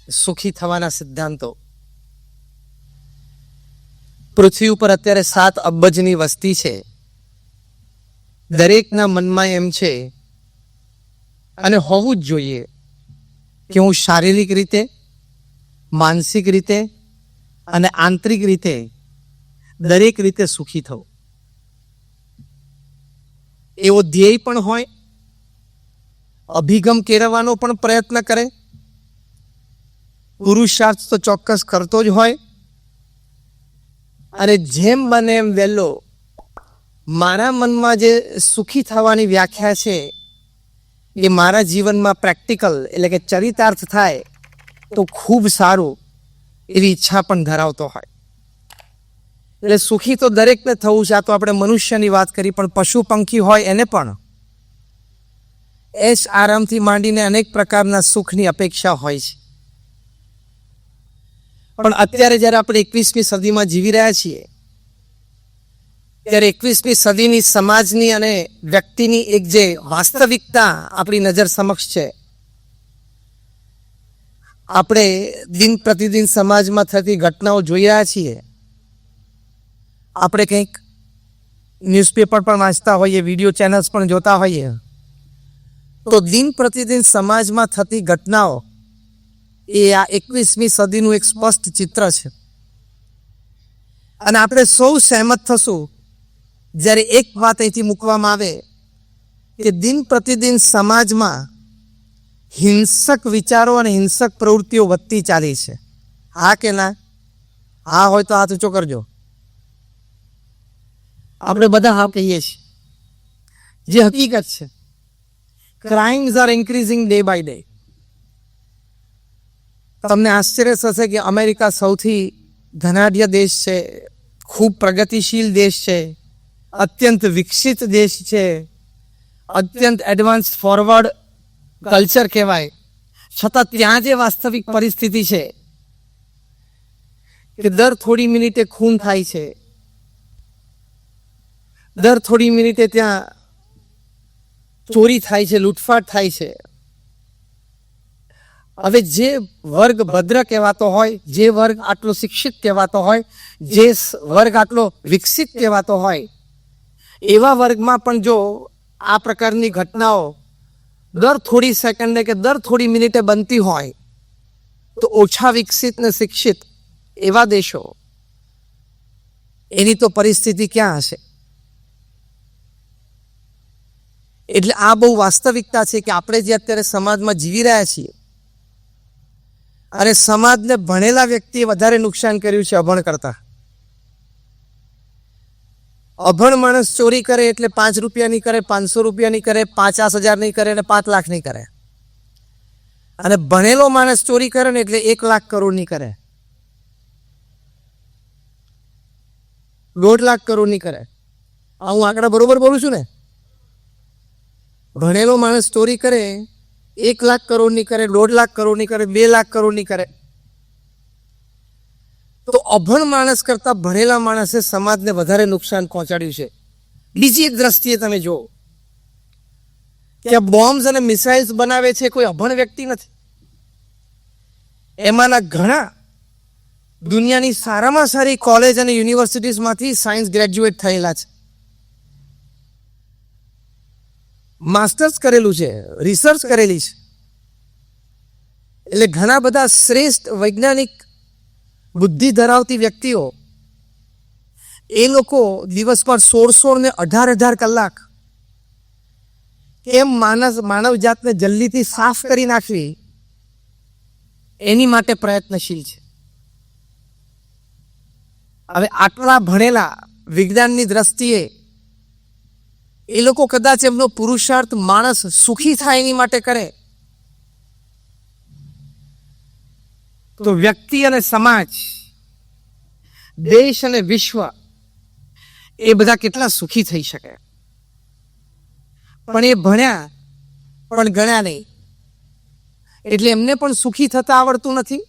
સુખી થવાના સિદ્ધાંતો. પૃથ્વી ઉપર અત્યારે 7 અબજની વસ્તી છે. દરેકના મનમાં એમ છે અને હોવું જ જોઈએ કે હું શારીરિક રીતે, માનસિક રીતે અને આંતરિક રીતે દરેક રીતે સુખી થવું. એવો ધ્યેય પણ હોય, અભિગમ કેળવવાનો પણ પ્રયત્ન કરે, પુરુષાર્થ તો ચોક્કસ કરતો જ હોય અને જેમ બને એમ વહેલો મારા મનમાં જે સુખી થવાની વ્યાખ્યા છે એ મારા જીવનમાં પ્રેક્ટિકલ એટલે કે ચરિતાર્થ થાય તો ખૂબ સારું એવી ઈચ્છા પણ ધરાવતો હોય. એટલે સુખી તો દરેકને થવું છે. આ તો આપણે મનુષ્યની વાત કરી, પણ પશુ પંખી હોય એને પણ એશ આરામથી માંડીને અનેક પ્રકારના સુખની અપેક્ષા હોય છે. પણ અત્યારે જ્યારે આપણે 21મી સદીમાં જીવી રહ્યા છીએ ત્યારે 21મી સદીની સમાજની અને વ્યક્તિની એક જે વાસ્તવિકતા આપણી નજર સમક્ષ છે, આપણે દિન પ્રતિદિન સમાજમાં થતી ઘટનાઓ જોઈ રહ્યા છીએ. આપણે કંઈક ન્યૂઝપેપર પણ વાંચતા હોઈએ, વિડીયો ચેનલ્સ પણ જોતા હોઈએ, તો દિન પ્રતિદિન સમાજમાં થતી ઘટનાઓ એ આ 21મી સદીનું એક સ્પષ્ટ ચિત્ર છે. અને આપણે સૌ સહેમત થશું જ્યારે એક વાત અહીંથી મૂકવામાં આવે કે દિન પ્રતિદિન સમાજમાં હિંસક વિચારો અને હિંસક પ્રવૃત્તિઓ વધતી ચાલી છે. હા કે ના? હા હોય તો હાથ ઊંચો કરજો. આપણે બધા હા કહીએ છીએ, જે હકીકત છે. Crimes are increasing day by day. તમને આશ્ચર્ય થશે કે અમેરિકા સૌથી ધનાઢ્ય દેશ છે, ખૂબ પ્રગતિશીલ દેશ છે, અત્યંત વિકસિત દેશ છે, અત્યંત એડવાન્સ ફોરવર્ડ કલ્ચર કહેવાય, છતાં ત્યાં જે વાસ્તવિક પરિસ્થિતિ છે કે દર થોડી મિનિટે ખૂન થાય છે, દર થોડી મિનિટે ત્યાં ચોરી થાય છે, લૂંટફાટ થાય છે. હવે જે વર્ગ ભદ્ર કહેવાતો હોય, જે વર્ગ આટલો શિક્ષિત કહેવાતો હોય, જે વર્ગ આટલો વિકસિત કહેવાતો હોય, એવા વર્ગમાં પણ જો આ પ્રકારની ઘટનાઓ દર થોડી સેકન્ડે કે દર થોડી મિનિટે બનતી હોય તો ઓછા વિકસિત ને શિક્ષિત એવા દેશો, એની તો પરિસ્થિતિ ક્યાં હશે? એટલે આ બહુ વાસ્તવિકતા છે કે આપણે જે અત્યારે સમાજમાં જીવી રહ્યા છીએ અને સમાજને ભણેલા વ્યક્તિએ વધારે નુકસાન કર્યું છે અભણ કરતા. અભણ માણસ ચોરી કરે એટલે 5 રૂપિયા નહીં કરે, 500 રૂપિયા નહીં કરે, 50,000 નહીં કરે અને 5 લાખ નહીં કરે. અને ભણેલો માણસ ચોરી કરે ને એટલે 1 લાખ કરોડ નહીં કરે, 1.5 લાખ કરોડ નહીં કરે. હું આંકડા બરોબર બોલું છું ને? ભણેલો માણસ ચોરી કરે 1 લાખ કરોડ નહીં કરે, 1.5 લાખ કરોડ નહીં કરે, 2 લાખ કરોડ નહીં કરે. તો અભણ માણસ કરતા ભણેલા માણસે સમાજને વધારે નુકસાન પહોંચાડ્યું છે. બીજી એક દ્રષ્ટિએ તમે જુઓ કે બોમ્બ્સ અને મિસાઇલ્સ બનાવે છે કોઈ અભણ વ્યક્તિ નથી. એમાંના ઘણા દુનિયાની સારામાં સારી કોલેજ અને યુનિવર્સિટીઝમાંથી સાયન્સ ગ્રેજ્યુએટ થયેલા છે, માસ્ટર્સ કરેલું છે, રિસર્ચ કરેલી છે. એટલે ઘણા બધા શ્રેષ્ઠ વૈજ્ઞાનિક બુદ્ધિ ધરાવતી વ્યક્તિઓ, એ લોકો દિવસમાં 16 ને 18 કલાક કેમ માનવ જાતને જલ્દીથી સાફ કરી નાખવી એની માટે પ્રયત્નશીલ છે. હવે આટલા ભણેલા વિજ્ઞાનની દ્રષ્ટિએ એ લોકો કદાચ એમનો પુરુષાર્થ માણસ સુખી થાય એની માટે કરે તો વ્યક્તિ અને સમાજ, દેશ અને વિશ્વ એ બધા કેટલા સુખી થઈ શકે. પણ એ ભણ્યા પણ ગણ્યા નહીં, એટલે એમને પણ સુખી થતા આવડતું નથી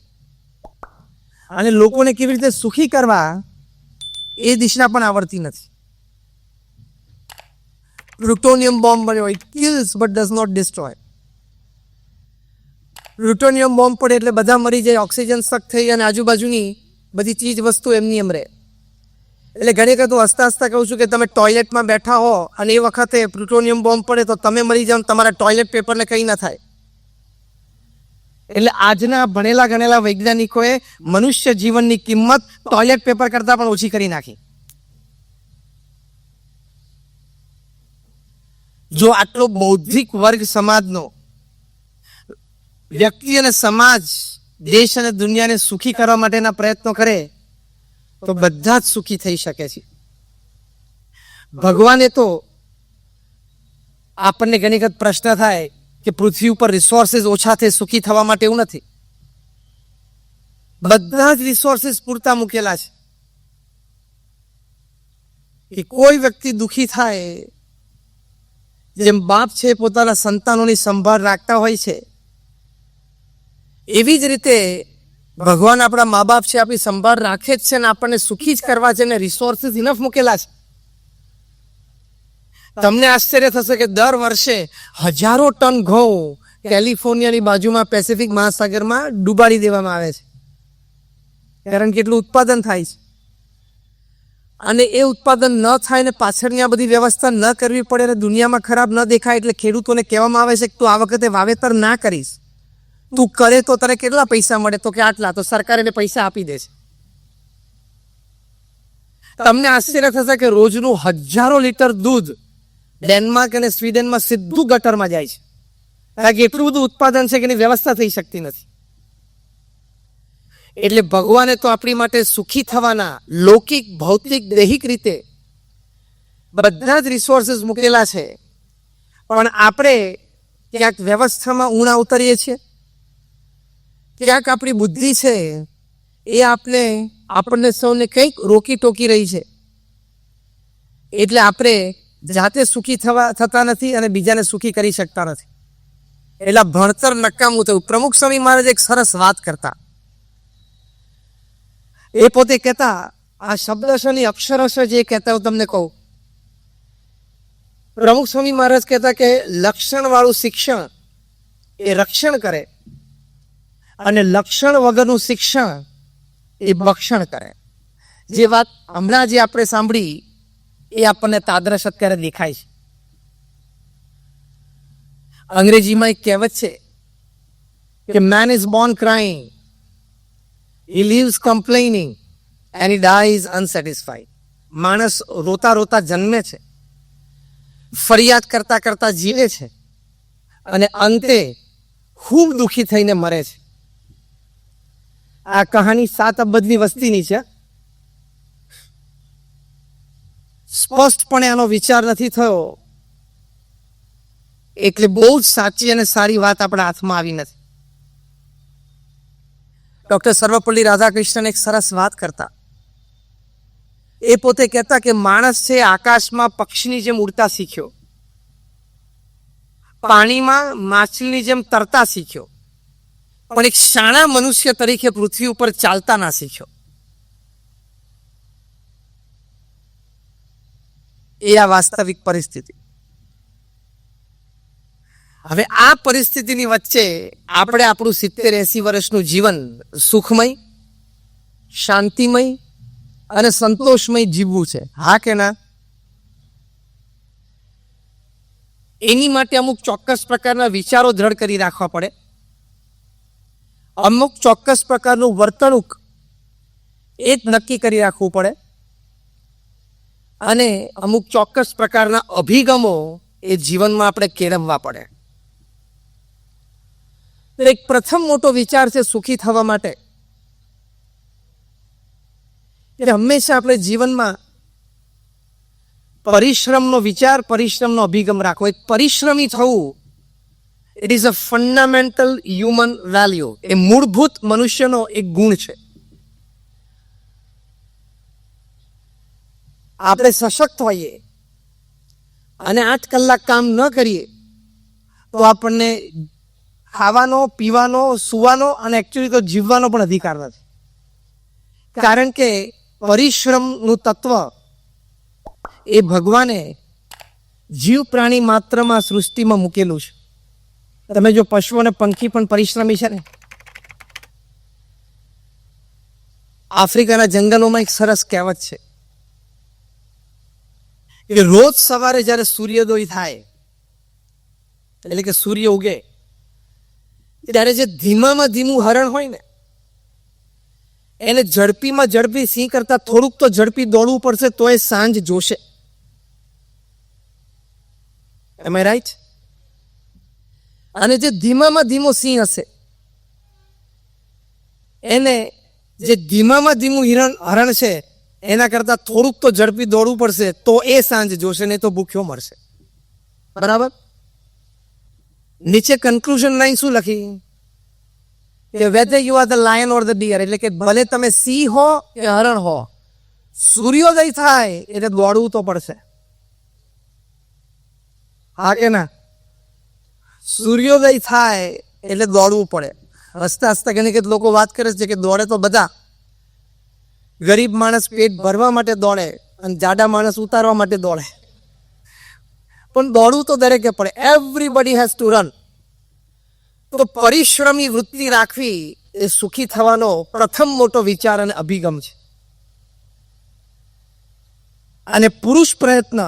અને લોકોને કેવી રીતે સુખી કરવા એ દિશા પણ આવડતી નથી. પ્લુટોનિયમ બોમ્બ બન્યો, it kills but does not destroy. Plutonium bomb પડે એટલે બધા મરી જાય, ઓક્સિજન સક થઈ અને આજુબાજુની બધી ચીજ વસ્તુ એમની એમ રહે. એટલે ઘણી વખત હું હસતા હસતા કહું છું કે તમે ટોયલેટમાં બેઠા હો અને એ વખતે પ્લુટોનિયમ બોમ્બ પડે તો તમે મરી જાઓ, તમારા ટોયલેટ પેપરને કંઈ ના થાય. એટલે આજના ભણેલા ગણેલા વૈજ્ઞાનિકોએ મનુષ્ય જીવનની કિંમત ટોયલેટ પેપર કરતાં પણ ઓછી કરી નાખી. જો આટલો બૌદ્ધિક વર્ગ સમાજનો વ્યક્તિ અને સમાજ દેશ અને દુનિયાને સુખી કરવા માટેના પ્રયત્નો કરે તો બધા જ સુખી થઈ શકે છે. ભગવાને તો આપણને ઘણી વખત પ્રશ્ન થાય કે પૃથ્વી ઉપર રિસોર્સિસ ઓછા છે, સુખી થવા માટે એવું નથી. બધા જ રિસોર્સિસ પૂરતા મૂકેલા છે કે કોઈ વ્યક્તિ દુખી થાય, જેમ બાપ છે પોતાના સંતાનોની સંભાળ રાખતા હોય છે, એવી જ રીતે ભગવાન આપણા મા બાપ છે, આપણી સંભાળ રાખે જ છે ને આપણને સુખી જ કરવા છે ને રિસોર્સિસ ઇનફ મૂકેલા છે. તમને આશ્ચર્ય થશે કે દર વર્ષે હજારો ટન ઘઉં કેલિફોર્નિયાની બાજુમાં પેસિફિક મહાસાગરમાં ડૂબાડી દેવામાં આવે છે, કારણ કે એટલું ઉત્પાદન થાય છે. અને એ ઉત્પાદન ન થાય ને પાછળની આ બધી વ્યવસ્થા ન કરવી પડે અને દુનિયામાં ખરાબ ન દેખાય એટલે ખેડૂતોને કહેવામાં આવે છે કે તું આ વખતે વાવેતર ના કરીશ, તું કરે તો તને કેટલા પૈસા મળે, તો કે આટલા, તો સરકાર એને પૈસા આપી દે છે. તમને આશ્ચર્ય થશે કે રોજનું હજારો લીટર દૂધ ડેનમાર્ક અને સ્વીડનમાં સીધું ગટરમાં જાય છે, કારણ કે એટલું બધું ઉત્પાદન છે કે એની વ્યવસ્થા થઈ શકતી નથી. એટલે ભગવાને તો આપણી માટે સુખી થવાના લૌકિક, ભૌતિક, દૈહિક રીતે બધા જ રિસોર્સિસ મૂકેલા છે, પણ આપણે ક્યાંક વ્યવસ્થામાં ઊણા ઉતરીએ છીએ, ક્યાંક આપણી બુદ્ધિ છે એ આપણને સૌને કંઈક રોકી ટોકી રહી છે. એટલે આપણે જાતે સુખી થતા નથી અને બીજાને સુખી કરી શકતા નથી. એટલે ભણતર નકામું થયું. પ્રમુખ સ્વામી મહારાજ એક સરસ વાત કરતા. એ પોતે કહેતા, આ શબ્દશોની અક્ષરશો જે કહેતા હું તમને કહું. પ્રમુખ સ્વામી મહારાજ કહેતા કે લક્ષણ વાળું શિક્ષણ એ રક્ષણ કરે અને લક્ષણ વગરનું શિક્ષણ એ ભક્ષણ કરે. જે વાત હમણાં જે આપણે સાંભળી એ આપણને તાદ્રશ અત્યારે દેખાય છે. અંગ્રેજીમાં એક કહેવત છે કે man is born crying, he lives complaining and he dies unsatisfied. માણસ રોતા રોતા જન્મે છે, ફરિયાદ કરતા કરતા જીવે છે અને અંતે ખૂબ દુઃખી થઈને મરે છે. આ કહાની 7 અબજની વસ્તીની છે. સ્પષ્ટપણે આનો વિચાર નથી થયો એટલે બહુ જ સાચી અને સારી વાત આપણા હાથમાં આવી નથી. ડોક્ટર સર્વપલ્લી રાધાકૃષ્ણન એક સરસ વાત કરતા. એ પોતે કહેતા કે માણસ છે આકાશમાં પક્ષીની જેમ ઉડતા શીખ્યો, પાણીમાં માછલીની જેમ તરતા શીખ્યો, પણ એક શાણા મનુષ્ય તરીકે પૃથ્વી ઉપર ચાલતા ના શીખ્યો. એ આ વાસ્તવિક પરિસ્થિતિ. હવે આ પરિસ્થિતિની વચ્ચે આપણે આપણું 70-80 વર્ષનું જીવન સુખમય, શાંતિમય અને સંતોષમય જીવવું છે, હા કે ના? એની માટે અમુક ચોક્કસ પ્રકારના વિચારો દ્રઢ કરી રાખવા પડે, અમુક ચોક્કસ પ્રકારનું વર્તણૂક એ જ નક્કી કરી રાખવું પડે અને અમુક ચોક્કસ પ્રકારના અભિગમો એ જીવનમાં આપણે કેળવવા પડે. એક પ્રથમ મોટો વિચાર છે સુખી થવા માટે એટલે હંમેશા આપણે જીવનમાં પરિશ્રમનો વિચાર, પરિશ્રમનો અભિગમ રાખવો. એક પરિશ્રમી થવું it is a fundamental human value. એ મૂળભૂત મનુષ્યનો એક ગુણ છે. આપણે સશક્ત હોઈએ અને 8 કલાક કામ ન કરીએ તો આપણને ખાવાનો, પીવાનો, સુવાનો અને એકચ્યુઅલી તો જીવવાનો પણ અધિકાર નથી. કારણ કે પરિશ્રમનું તત્વ એ ભગવાને જીવ પ્રાણી માત્રમાં સૃષ્ટિમાં મૂકેલું છે. તમે જો પશુ અને પંખી પણ પરિશ્રમી છે ને. આફ્રિકાના જંગલોમાં એક સરસ કહેવત છે કે રોજ સવારે જ્યારે સૂર્યોદય થાય, એટલે કે સૂર્ય ઉગે, ત્યારે જે ધીમામાં ધીમું હરણ હોય ને, એને ઝડપીમાં ઝડપી સિંહ કરતા થોડુંક તો ઝડપી દોડવું પડશે તો એ સાંજ જોશે. એમ આઈ રાઈટ? અને જે ધીમામાં ધીમો સિંહ હશે, એને જે ધીમામાં ધીમું હરણ છે એના કરતા થોડુંક તો ઝડપી દોડવું પડશે તો એ સાંજ જોશે, નહીં તો ભૂખ્યો મરશે. બરાબર? નીચે કન્ક્લુઝન લાઈન શું લખી કે whether you are the lion or the deer, એટલે કે ભલે તમે સિંહ હો કે હરણ હો, સૂર્યોદય થાય એટલે દોડવું તો પડશે. હા કે ના? સૂર્યોદય થાય એટલે દોડવું પડે. હસતા હસતા ઘણી લોકો વાત કરે છે કે દોડે તો બધા. ગરીબ માણસ પેટ ભરવા માટે દોડે અને જાડા માણસ ઉતારવા માટે દોડે, પણ દોડવું તો દરેકે પડે. Everybody has two run. તો પરિશ્રમી વૃત્તિ રાખવી એ સુખી થવાનો પ્રથમ મોટો વિચાર અને અભિગમ છે. અને પુરુષ પ્રયત્ન,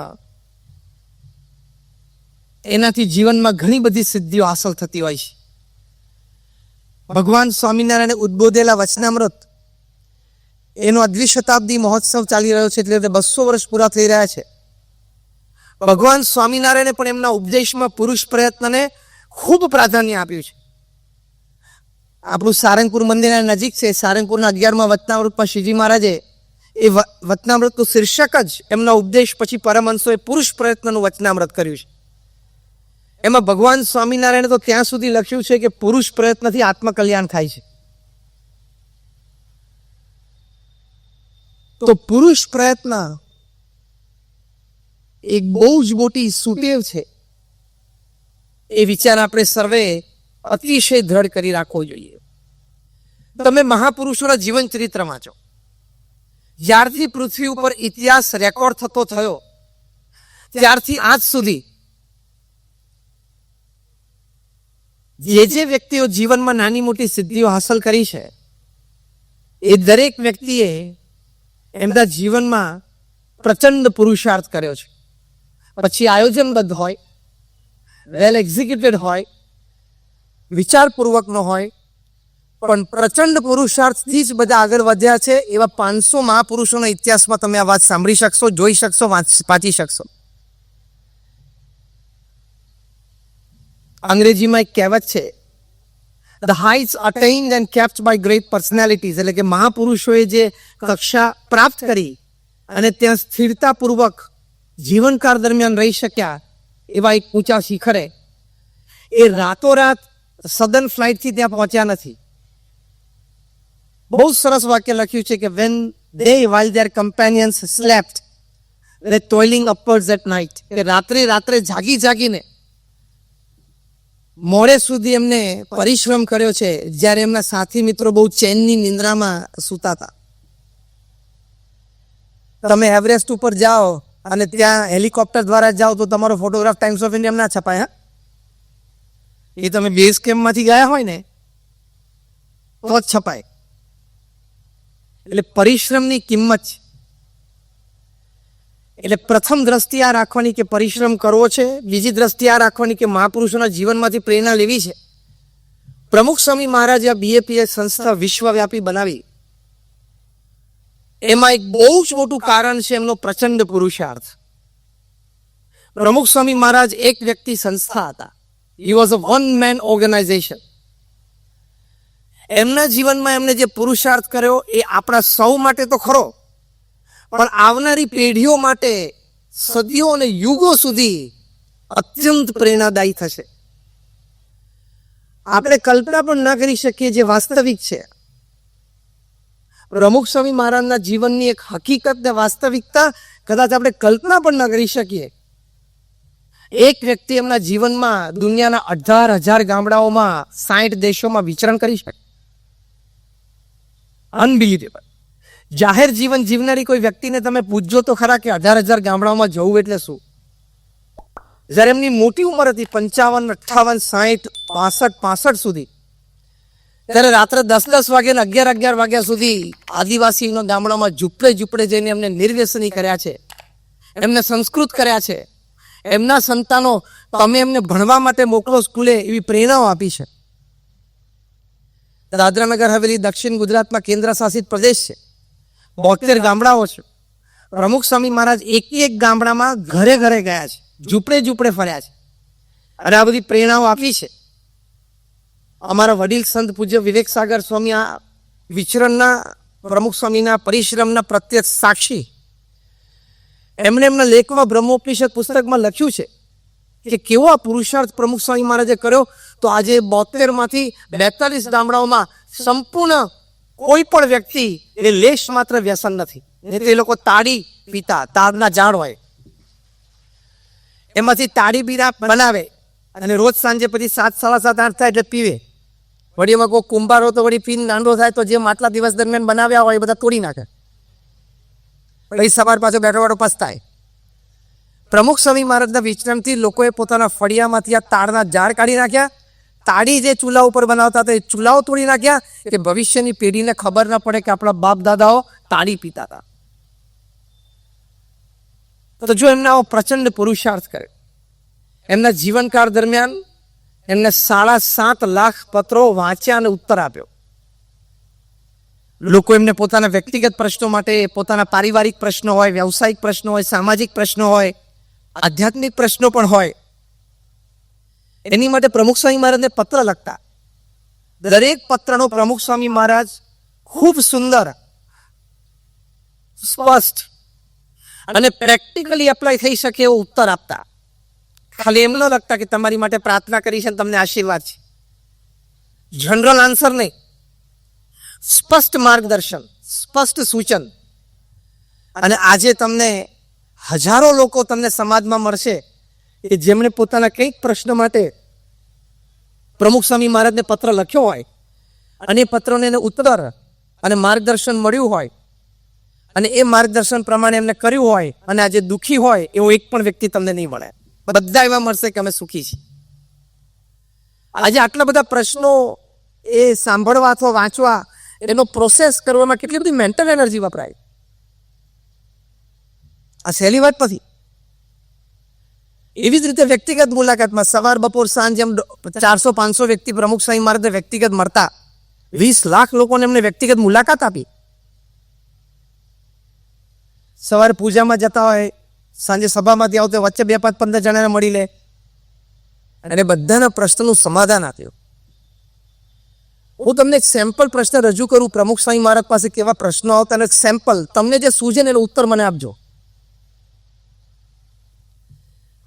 એનાથી જીવનમાં ઘણી બધી સિદ્ધિઓ હાંસલ થતી હોય છે. ભગવાન સ્વામિનારાયણે ઉદ્બોધેલા વચનામૃત, એનો દ્વિશતાબ્દી મહોત્સવ ચાલી રહ્યો છે, એટલે 200 વર્ષ પૂરા થઈ રહ્યા છે. ભગવાન સ્વામિનારાયણે પણ એમના ઉપદેશમાં પુરુષ પ્રયત્નને ખૂબ પ્રાધાન્ય આપ્યું છે. આપણું સારંગપુર મંદિરના નજીક છે, સારંગપુરના 11મા વચનામૃતમાં શ્રીજી મહારાજે એ વચનામૃતનું શીર્ષક જ એમના ઉપદેશ પછી પરમહંસોએ પુરુષ પ્રયત્નનું વચનામૃત કર્યું છે. એમાં ભગવાન સ્વામિનારાયણે તો ત્યાં સુધી લખ્યું છે કે પુરુષ પ્રયત્નથી આત્મકલ્યાણ થાય છે. તો પુરુષ પ્રયત્ન એક બહુ જ મોટી સુટેવ છે. એ વિચાર આપણે સર્વે અતિશય દ્રઢ કરી રાખવો જોઈએ. તમે મહાપુરુષોના જીવન ચરિત્ર વાંચો. જ્યારથી પૃથ્વી ઉપર ઇતિહાસ રેકોર્ડ થતો થયો ત્યારથી આજ સુધી જે વ્યક્તિઓ જીવનમાં નાની મોટી સિદ્ધિઓ હાંસલ કરી છે, એ દરેક વ્યક્તિએ એમના જીવનમાં પ્રચંડ પુરુષાર્થ કર્યો છે. પછી આયોજનબદ્ધ હોય, વેલ એક્ઝિક્યુટેડ હોય, વિચારપૂર્વકનો હોય, પણ પ્રચંડ પુરુષાર્થથી જ બધા આગળ વધ્યા છે. એવા 500 મહાપુરુષોના ઇતિહાસમાં તમે આ વાત સાંભળી શકશો, જોઈ શકશો, વાંચી શકશો. અંગ્રેજીમાં એક કહેવત છે, the heights attained and kept by great personalities, એટલે કે મહાપુરુષોએ જે કક્ષા પ્રાપ્ત કરી અને ત્યાં સ્થિરતાપૂર્વક જીવનકાળ દરમિયાન રહી શક્યા, એવા એક ઊંચા શિખરે એ રાતોરાત સદન ફ્લાઇટથી ત્યાં પહોંચ્યા નથી. બહુ સરસ વાક્ય લખ્યું છે કે when they while their companions slept they toiling upwards at night, કે રાત્રે જાગીને મોડે સુધી એમને પરિશ્રમ કર્યો છે, જ્યારે એમના સાથી મિત્રો બહુ ચેનની નિંદ્રામાં સૂતા હતા. તમે એવરેસ્ટ ઉપર જાઓ અને ત્યાં હેલિકોપ્ટર દ્વારા જાઓ તો તમારો ફોટોગ્રાફ ટાઈમ્સ ઓફ ઇન્ડિયામાં ના છપાય. હા, એ તમે બેઝ કેમ્પમાંથી ગયા હોય ને તો જ છપાય. એટલે પરિશ્રમની કિંમત છે. એટલે પ્રથમ દ્રષ્ટિ આ રાખવાની કે પરિશ્રમ કરવો છે. બીજી દ્રષ્ટિ આ રાખવાની કે મહાપુરુષોના જીવનમાંથી પ્રેરણા લેવી છે. પ્રમુખ સ્વામી મહારાજે આ BAPS સંસ્થા વિશ્વવ્યાપી બનાવી, એમાં એક બહુ જ મોટું કારણ છે એમનો પ્રચંડ પુરુષાર્થ. પ્રમુખ સ્વામી મહારાજ એક વ્યક્તિ સંસ્થા હતા. He was a one man organization. એમના જીવનમાં એમને જે પુરુષાર્થ કર્યો એ આપણા સૌ માટે તો ખરો, પણ આવનારી પેઢીઓ માટે સદીઓ અને યુગો સુધી અત્યંત પ્રેરણાદાયી થશે. આપણે કલ્પના પણ ન કરી શકીએ જે વાસ્તવિક છે. પ્રમુખ સ્વામી મહારાજના જીવનની એક હકીકત ને વાસ્તવિકતા કદાચ આપણે કલ્પના પણ ન કરી શકીએ. એક વ્યક્તિ એમના જીવનમાં દુનિયાના 18,000 ગામડાઓમાં 60 દેશોમાં વિચરણ કરી શકે. અનબિલીવેબલ. જાહેર જીવન જીવનારી કોઈ વ્યક્તિને તમે પૂછજો તો ખરા કે 18,000 ગામડાઓમાં જવું એટલે શું. જ્યારે એમની મોટી ઉંમર હતી, 55, 58, 60, 65 સુધી. ત્યારે રાત્રે 10 વાગે ને 11 વાગ્યા સુધી આદિવાસીના ગામડામાં ઝૂંપડે જઈને એમને નિર્વ્યસની કર્યા છે, એમને સંસ્કૃત કર્યા છે. એમના સંતાનો તમે એમને ભણવા માટે મોકલો સ્કૂલે એવી પ્રેરણાઓ આપી છે. દાદરા નગર હવેલી દક્ષિણ ગુજરાતમાં કેન્દ્ર શાસિત પ્રદેશ છે. 72 ગામડાઓ છે. પ્રમુખ સ્વામી મહારાજ એક ગામડામાં ઘરે ગયા છે, ઝૂંપડે ફર્યા છે અને આ બધી પ્રેરણાઓ આપી છે. અમારા વડીલ સંત પૂજ્ય વિવેક સાગર સ્વામી આ વિચરણના પ્રમુખ સ્વામીના પરિશ્રમના પ્રત્યક્ષ સાક્ષી. એમણે એમના લેખમાં બ્રહ્મોપનિષદ પુસ્તકમાં લખ્યું છે કે કેવો આ પુરુષાર્થ પ્રમુખ સ્વામી મહારાજે કર્યો. તો આજે 72 માંથી 42 ગામડાઓમાં સંપૂર્ણ કોઈ પણ વ્યક્તિ એ લેશ માત્ર વ્યસન નથી. એ લોકો તાળી પીતા, તાડના ઝાડ હોય એમાંથી તાળી બીડા બનાવે અને રોજ સાંજે પછી 7, 7:30, 8 થાય એટલે પીવે. વળી એમાં કોઈ કુંભારો તો વળી પીને નાંદો થાય તો જે માટલા દિવસ દરમિયાન બનાવ્યા હોય એ બધા તોડી નાખે. પછી સવાર પાછો બેઠો પસ્તાય. પ્રમુખ સ્વામી મહારાજના વિચરણથી લોકોએ પોતાના ફળિયામાંથી આ તાડના ઝાડ કાઢી નાખ્યા. તાળી જે ચૂલા ઉપર બનાવતા હતા એ ચૂલાઓ તોડી નાખ્યા કે ભવિષ્યની પેઢીને ખબર ન પડે કે આપણા બાપ દાદાઓ તાળી પીતા હતા. તો જો એમને આવો પ્રચંડ પુરુષાર્થ કરે, એમના જીવનકાળ દરમિયાન એમને 7.5 લાખ પત્રો વાંચ્યા અને ઉત્તર આપ્યો. લોકો એમને પોતાના વ્યક્તિગત પ્રશ્નો માટે, પોતાના પારિવારિક પ્રશ્નો હોય, વ્યવસાયિક પ્રશ્નો હોય, સામાજિક પ્રશ્નો હોય, આધ્યાત્મિક પ્રશ્નો પણ હોય, એની માટે પ્રમુખ સ્વામી મહારાજને પત્ર લખતા. દરેક પત્રનો પ્રમુખ સ્વામી મહારાજ ખૂબ સુંદર, સ્પષ્ટ અને પ્રેક્ટિકલી એપ્લાય થઈ શકે એવો ઉત્તર આપતા. ખાલી એમ ન લખતા કે તમારી માટે પ્રાર્થના કરી છે, તમને આશીર્વાદ છે. જનરલ આન્સર નહીં, સ્પષ્ટ માર્ગદર્શન, સ્પષ્ટ સૂચન. અને આજે તમને હજારો લોકો તમને સમાજમાં મળશે કે જેમણે પોતાના કંઈક પ્રશ્ન માટે પ્રમુખ સ્વામી મહારાજને પત્ર લખ્યો હોય અને એ પત્રને ઉત્તર અને માર્ગદર્શન મળ્યું હોય અને એ માર્ગદર્શન પ્રમાણે એમને કર્યું હોય અને આજે દુઃખી હોય એવો એક પણ વ્યક્તિ તમને નહીં મળે. બધા એવા મળશે કે અમે સુખી છીએ. આજે આટલા બધા પ્રશ્નો એ સાંભળવા અથવા વાંચવા, એનો પ્રોસેસ કરવામાં કેટલી બધી મેન્ટલ એનર્જી વપરાય. આ સહેલી વાત નથી. એવી જ રીતે વ્યક્તિગત મુલાકાતમાં સવાર બપોર સાંજ એમ 400-500 વ્યક્તિ પ્રમુખ સ્વામી મહારાજને વ્યક્તિગત મળતા. 20 લાખ લોકોને એમને વ્યક્તિગત મુલાકાત આપી. સવારે પૂજામાં જતા હોય, સાંજે સભામાંથી આવતો વચ્ચે 2-5-15 જણાને મળી લે અને બધાના પ્રશ્નનું સમાધાન આપ્યું. હું તમને એક સેમ્પલ પ્રશ્ન રજૂ કરું. પ્રમુખ સ્વામી મહારાજ પાસે કેવા પ્રશ્નો આવતા અને સેમ્પલ તમને જે સૂઝે ને એનો ઉત્તર મને આપજો.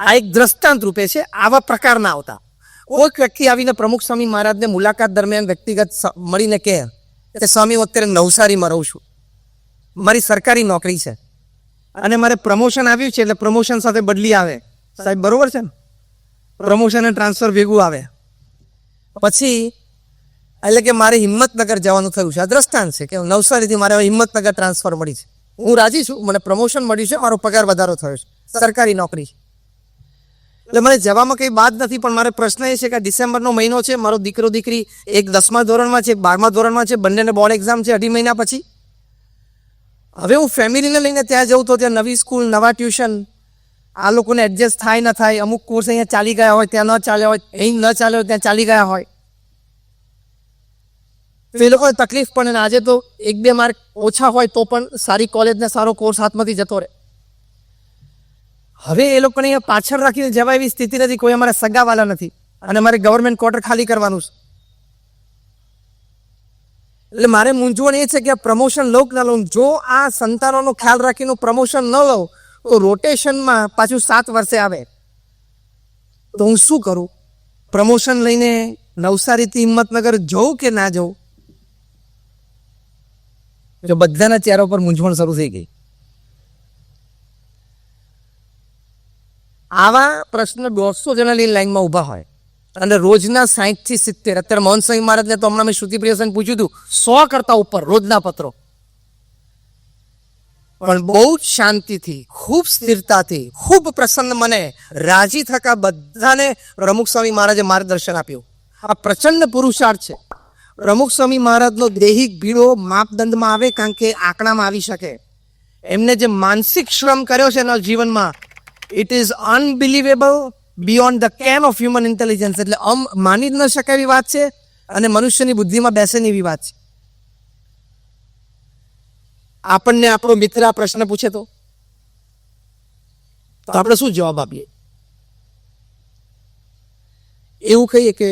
આ એક દ્રષ્ટાંત રૂપે છે. આવા પ્રકારના આવતા. કોઈક વ્યક્તિ આવીને પ્રમુખ સ્વામી મહારાજને મુલાકાત દરમિયાન વ્યક્તિગત મળીને કહે કે સ્વામી હું અત્યારે નવસારીમાં રહું છું, મારી સરકારી નોકરી છે અને મારે પ્રમોશન આવ્યું છે એટલે પ્રમોશન સાથે બદલી આવે. સાહેબ બરોબર છે ને, પ્રમોશન અને ટ્રાન્સફર ભેગું આવે. પછી એટલે કે મારે હિંમતનગર જવાનું થયું છે. આ દ્રષ્ટાંત છે કે નવસારીથી મારે હિંમતનગર ટ્રાન્સફર મળી છે. હું રાજી છું, મને પ્રમોશન મળ્યું છે, મારો પગાર વધારો થયો છે, સરકારી નોકરી છે, એટલે મને જવામાં કંઈ બાદ નથી. પણ મારે પ્રશ્ન એ છે કે ડિસેમ્બરનો મહિનો છે, મારો દીકરો દીકરી એક 10મા ધોરણમાં છે, 12મા ધોરણમાં છે, બંનેને બોર્ડ એક્ઝામ છે 2.5 મહિના પછી. હવે હું ફેમિલીને લઈને ત્યાં જઉં તો ત્યાં નવી સ્કૂલ, નવા ટ્યુશન, આ લોકોને એડજસ્ટ થાય ન થાય. અમુક કોર્સ અહીંયા ચાલી ગયા હોય, ત્યાં ન ચાલ્યા હોય, અહીં ન ચાલ્યા હોય, ત્યાં ચાલી ગયા હોય, તો એ લોકોને તકલીફ પડે. ને આજે તો 1-2 માર્ક ઓછા હોય તો પણ સારી કોલેજને સારો કોર્સ હાથમાંથી જતો રહે. હવે એ લોકોને અહીંયા પાછળ રાખીને જવા એવી સ્થિતિ નથી. કોઈ અમારા સગાવાલા નથી અને મારે ગવર્મેન્ટ ક્વાર્ટર ખાલી કરવાનું છે. એટલે મારે મૂંઝવણ એ છે કે આ પ્રમોશન લો કે ના લો. જો આ સંતાનોનો ખ્યાલ રાખીને પ્રમોશન ન લો તો રોટેશનમાં પાછું 7 વર્ષે આવે તો હું શું કરું? પ્રમોશન લઈને નવસારીથી હિંમતનગર જવું કે ના જવું? જો બધાના ચહેરા પર મૂંઝવણ શરૂ થઈ ગઈ. આવા પ્રશ્ન 150 જણાની લાઈનમાં ઊભા હોય અને રોજના 60 થી 70. અત્યારે મોહન સ્વામી મહારાજને તો હમણાં મેં શ્રુતિપ્રિય પૂછ્યું હતું, 100 કરતા ઉપર રોજના પત્રો. પણ બહુ જ શાંતિથી, ખૂબ સ્થિરતાથી, ખૂબ પ્રસન્ન મને, રાજી થકા બધાને પ્રમુખ સ્વામી મહારાજે માર્ગદર્શન આપ્યું. આ પ્રચંડ પુરુષાર્થ છે. પ્રમુખ સ્વામી મહારાજનો દૈહિક ભીડો માપદંડમાં આવે, કારણ કે આંકડામાં આવી શકે. એમને જે માનસિક શ્રમ કર્યો છે એના જીવનમાં, it is unbelievable, beyond the can of human intelligence. એટલે માની જ ન શકાય એવી વાત છે, અને મનુષ્યની બુદ્ધિમાં બેસે નહીં એવી વાત છે. આપણને આપણો મિત્ર આ પ્રશ્ન પૂછે તો આપણે શું જવાબ આપીએ? એવું કહીએ કે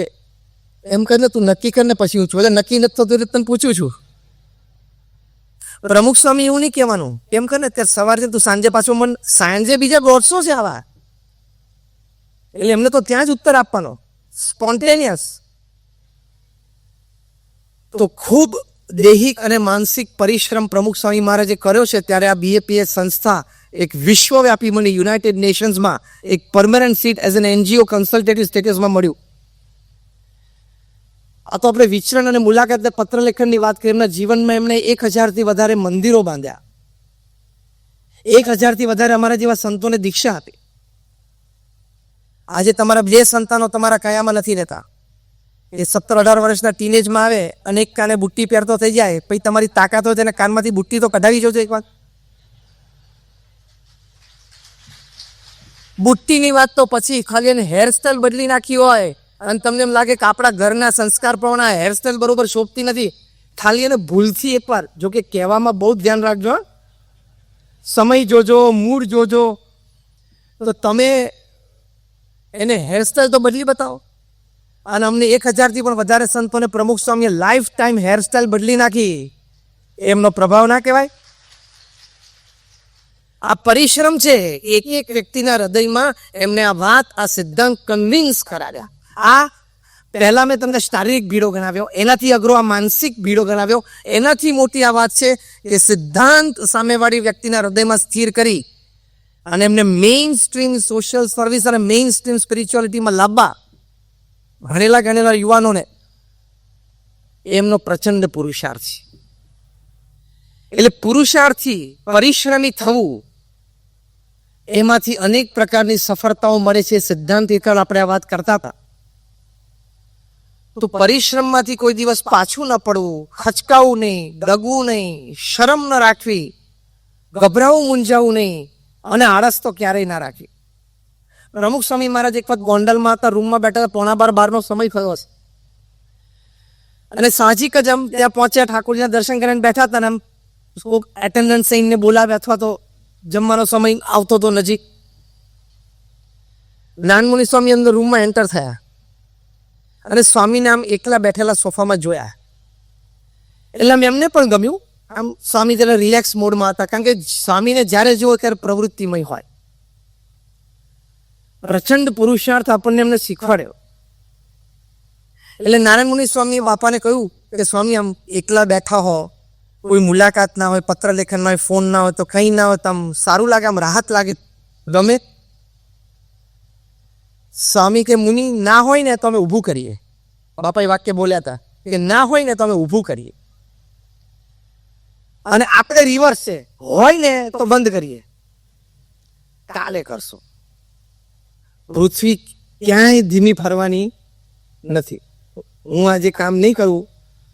એમ કરીને તું નક્કી કરીને પછી હું છું, એટલે નક્કી નથી થતું એટલે તને પૂછું છું. પ્રમુખ સ્વામી એવું નહીં કહેવાનું, કેમ કરે અત્યારે સવારથી તું સાંજે પાછું મન સાંજે બીજા દોઢસો છે આવા, એટલે એમને તો ત્યાં જ ઉત્તર આપવાનો, સ્પોન્ટેનિયસ. તો ખૂબ દૈહિક અને માનસિક પરિશ્રમ પ્રમુખ સ્વામી મહારાજે કર્યો છે. ત્યારે આ BAPS સંસ્થા એક વિશ્વવ્યાપી મને યુનાઇટેડ નેશન્સમાં એક permanent seat as an NGO consultative સ્ટેટસમાં મળ્યું. આ તો આપણે વિચરણ અને મુલાકાત પત્રલેખનની વાત કરીએ. એમના જીવનમાં એમણે 1000થી વધારે મંદિરો બાંધ્યા, 1000થી વધારે અમારા જેવા સંતોને દીક્ષા આપી. આજે તમારા 2 સંતાનો તમારા કયામાં નથી રહેતા. એ 17-18 વર્ષના ટીનેજમાં આવે અને એક કાને બુટ્ટી પહેરતો થઈ જાય, પછી તમારી તાકાત હોય તેને કાનમાંથી બુટ્ટી તો કઢાવી જોજો એક વાર. બુટ્ટીની વાત તો પછી, ખાલી એને હેરસ્ટાઈલ બદલી નાખી હોય અને તમને એમ લાગે કે આપણા ઘરના સંસ્કાર પ્રમાણે હેરસ્ટાઈલ બરોબર શોભતી નથી, ખાલી એને ભૂલથી એકવાર, જો કે કહેવામાં બહુ ધ્યાન રાખજો, સમય જોજો, મૂડ જોજો, તો તમે એને હેરસ્ટાઈલ તો બદલી બતાવો. અને અમને 1000થી પણ વધારે સંતોને પ્રમુખ સ્વામીએ લાઈફ ટાઈમ હેરસ્ટાઈલ બદલી નાખી. એમનો પ્રભાવ ના કહેવાય? આ પરિશ્રમ છે. એક એક વ્યક્તિના હૃદયમાં એમને આ વાત, આ સિદ્ધાંત કન્વિન્સ કરાવ્યા. આ પહેલા મેં તમને શારીરિક ભીડો ગણાવ્યો, એનાથી અઘરો આ માનસિક ભીડો ગણાવ્યો. એનાથી મોટી આ વાત છે કે સિદ્ધાંત સામેવાળી વ્યક્તિના હૃદયમાં સ્થિર કરી અને એમને મેઇન સ્ટ્રીમ સોશિયલ સર્વિસ અને મેઇન સ્ટ્રીમ સ્પિરિચ્યુઆલિટીમાં લાવવા ભણેલા ગણેલા યુવાનોને, એમનો પ્રચંડ પુરુષાર્થ છે. એટલે પુરુષાર્થથી પરિશ્રમી થવું, એમાંથી અનેક પ્રકારની સફળતાઓ મળે છે. સિદ્ધાંત હેઠળ આપણે આ વાત કરતા હતા. તો પરિશ્રમમાંથી કોઈ દિવસ પાછું ન પડવું, ખચકાવું નહીં, ડગવું નહીં, શરમ ન રાખવી, ગભરાવું, મૂંઝાવું નહીં, અને આળસ તો ક્યારેય ના રાખવી. પ્રમુખ સ્વામી મહારાજ એક વખત ગોંડલમાં હતા, રૂમમાં બેઠા હતા, 11:15 સમય થયો હશે, અને સાહજિક જ આમ ત્યાં પહોંચ્યા, ઠાકોરજીના દર્શન કરીને બેઠા હતા, ને આમ એટેન્ડન્ટ સૈનને બોલાવે અથવા તો જમવાનો સમય આવતો હતો નજીક. જ્ઞાનમુનિ સ્વામી અંદર રૂમમાં એન્ટર થયા અને સ્વામીને આમ એકલા બેઠેલા સોફામાં જોયા. એટલે એમને પણ ગમ્યું. આમ સ્વામી જરા રિલેક્સ મોડમાં હતા, કારણ કે સ્વામીને જ્યારે જુઓ ત્યારે પ્રવૃત્તિમય હોય. પ્રચંડ પુરુષાર્થ આપણને એમને શીખવાડ્યો. એટલે નારાયણ મુનિ સ્વામીએ બાપાને કહ્યું કે સ્વામી આમ એકલા બેઠા હો, કોઈ મુલાકાત ના હોય, પત્ર લેખન ના હોય, ફોન ના હોય, તો કંઈ ના હોય, તો આમ સારું લાગે, આમ રાહત લાગે, ગમે. સ્વામી કે મુનિ ના હોય ને તો અમે ઊભું કરીએ. બાપા એ વાક્ય બોલ્યા હતા કે ના હોય ને તો અમે ઊભું કરીએ, અને આપણે રિવર્સ છે, હોય ને તો બંધ કરીએ, કાલે કરશો. પૃથ્વી ક્યાંય ધીમી ફરવાની નથી. હું આજે કામ નહીં કરું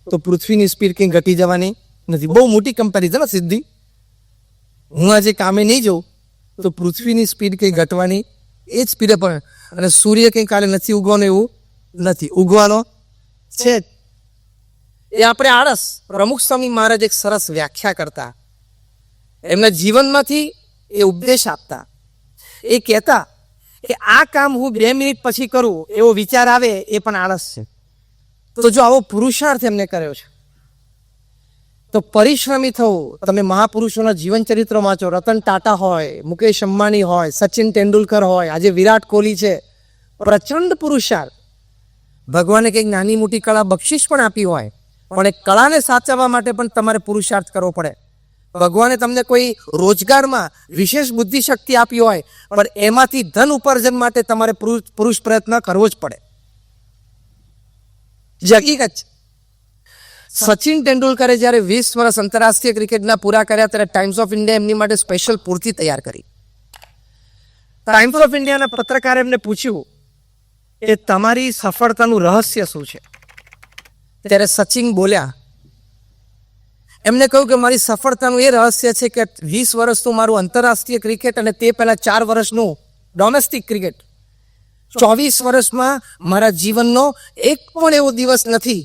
તો પૃથ્વીની સ્પીડ કંઈ ઘટી જવાની નથી. બહુ મોટી કમ્પેરિઝન સિદ્ધિ. હું આજે કામે નહીં જાઉં તો પૃથ્વીની સ્પીડ કંઈ ઘટવાની એ જ સ્પીડે પણ, અને સૂર્ય કંઈ કાલે નથી ઉગવાનો એવું નથી, ઉગવાનો છે. એ આપણે આળસ. પ્રમુખ સ્વામી મહારાજ એક સરસ વ્યાખ્યા કરતા, એમના જીવનમાંથી એ ઉપદેશ આપતા. એ કહેતા કે આ કામ હું 2 મિનિટ પછી કરું એવો વિચાર આવે એ પણ આળસ છે. તો જો આવો પુરુષાર્થ એમને કર્યો છે તો પરિશ્રમી થવું. તમે મહાપુરુષોના જીવન ચરિત્રો વાંચો, રતન ટાટા હોય, મુકેશ અંબાણી હોય, સચિન તેંડુલકર હોય, આજે વિરાટ કોહલી છે. પ્રચંડ પુરુષાર્થ. ભગવાને કંઈક નાની મોટી કળા બક્ષિસ પણ આપી હોય, પણ એ કળાને સાચવવા માટે પણ તમારે પુરુષાર્થ કરવો પડે. ભગવાને તમને કોઈ રોજગારમાં વિશેષ બુદ્ધિ શક્તિ આપી હોય, પણ એમાંથી ધન ઉપાર્જન માટે તમારે પુરુષ પ્રયત્ન કરવો જ પડે. હકીકત છે. સચિન તેંડુલકરે જ્યારે 20 વર્ષ આંતરરાષ્ટ્રીય ક્રિકેટના પૂરા કર્યા ત્યારે ટાઈમ્સ ઓફ ઇન્ડિયા એમની માટે સ્પેશિયલ પૂર્તિ તૈયાર કરી. ટાઈમ્સ ઓફ ઇન્ડિયાના પત્રકારે એમને પૂછ્યું એ તમારી સફળતાનું રહસ્ય શું છે? ત્યારે સચિન બોલ્યા, એમને કહ્યું કે મારી સફળતાનું એ રહસ્ય છે કે 20 વર્ષનું મારું આંતરરાષ્ટ્રીય ક્રિકેટ અને તે પહેલા 4 વર્ષનું ડોમેસ્ટિક ક્રિકેટ, 24 વર્ષમાં મારા જીવનનો એક પણ એવો દિવસ નથી,